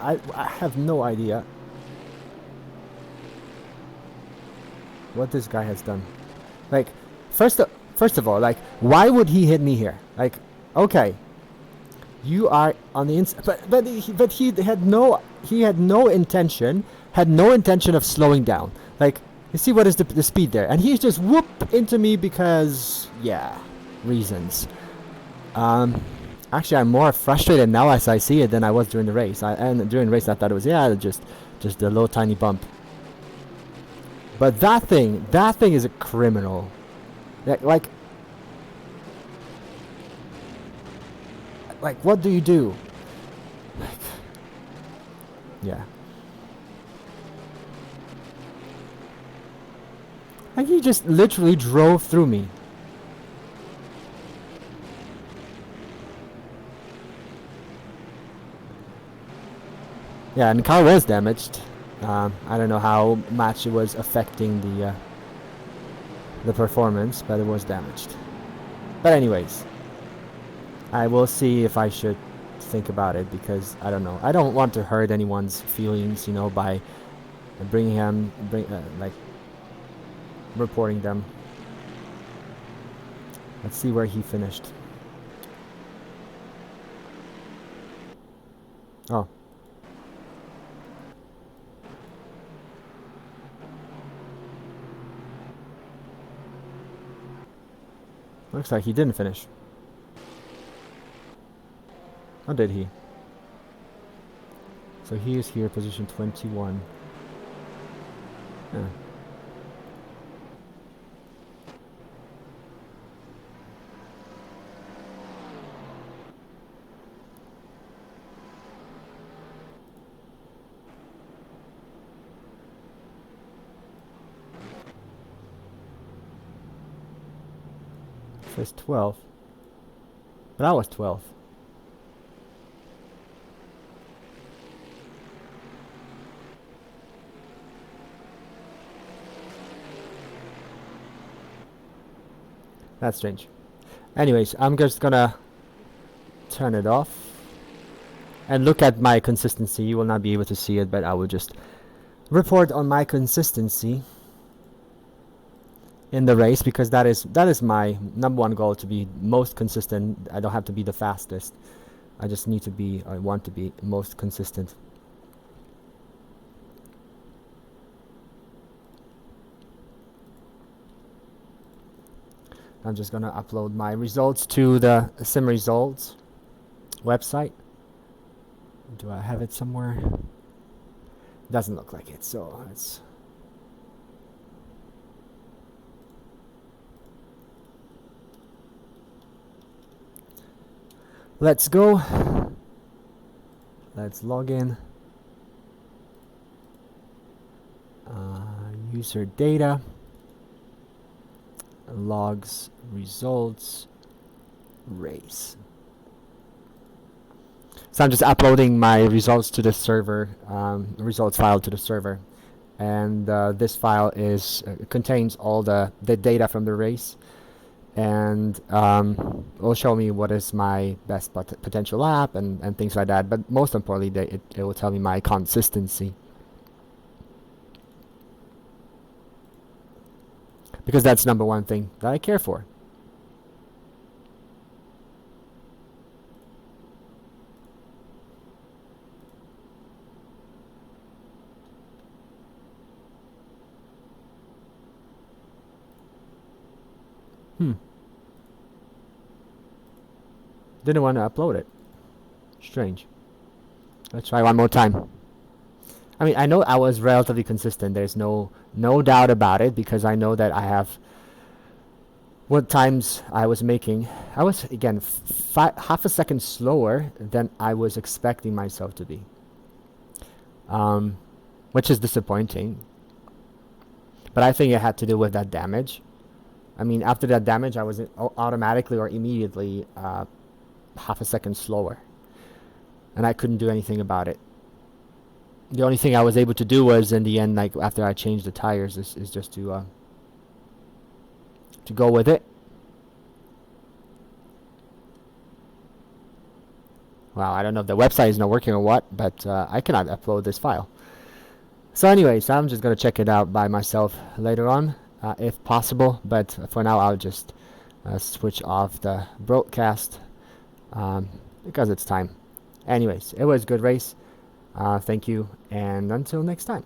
I have no idea what this guy has done. Like, first of all, like, why would he hit me here? Like, okay, you are on the inside, but he had no intention of slowing down. Like, you see what is the speed there, and he's just whoop into me because, yeah, reasons. Actually, I'm more frustrated now as I see it than I was during the race. And during the race, I thought it was, yeah, just a little tiny bump. But that thing is a criminal. Like, what do you do? Like, yeah. Like, he just literally drove through me. Yeah, and the car was damaged. I don't know how much it was affecting the performance, but it was damaged. But anyways, I will see if I should think about it, because I don't know. I don't want to hurt anyone's feelings, you know, by like reporting them. Let's see where he finished. Oh. Looks like he didn't finish. Or did he? So he is here, position 21. Yeah. Says 12. But I was 12. That's strange. Anyways, I'm just gonna turn it off and look at my consistency. You will not be able to see it, but I will just report on my consistency in the race, because that is my #1 goal, to be most consistent. I don't have to be the fastest. I just need to be, I want to be most consistent. I'm just gonna upload my results to the Sim Results website. Do I have it somewhere? Doesn't look like it, so let's go. Let's log in. User data. Logs, results, race. So I'm just uploading my results to the server, results file to the server, and this file is contains all the data from the race, and will show me what is my best potential lap and things like that. But most importantly, it will tell me my consistency, because that's #1 thing that I care for. Didn't want to upload it. Strange. Let's try one more time. I mean, I know I was relatively consistent. There's no doubt about it, because I know that I have what times I was making. I was, again, half a second slower than I was expecting myself to be, which is disappointing. But I think it had to do with that damage. I mean, after that damage, I was automatically or immediately half a second slower, and I couldn't do anything about it. The only thing I was able to do was, in the end, like after I changed the tires, is just to go with it. Wow, I don't know if the website is not working or what, but I cannot upload this file. So anyways, I'm just going to check it out by myself later on, if possible. But for now, I'll just switch off the broadcast because it's time. Anyways, it was a good race. Thank you, and until next time.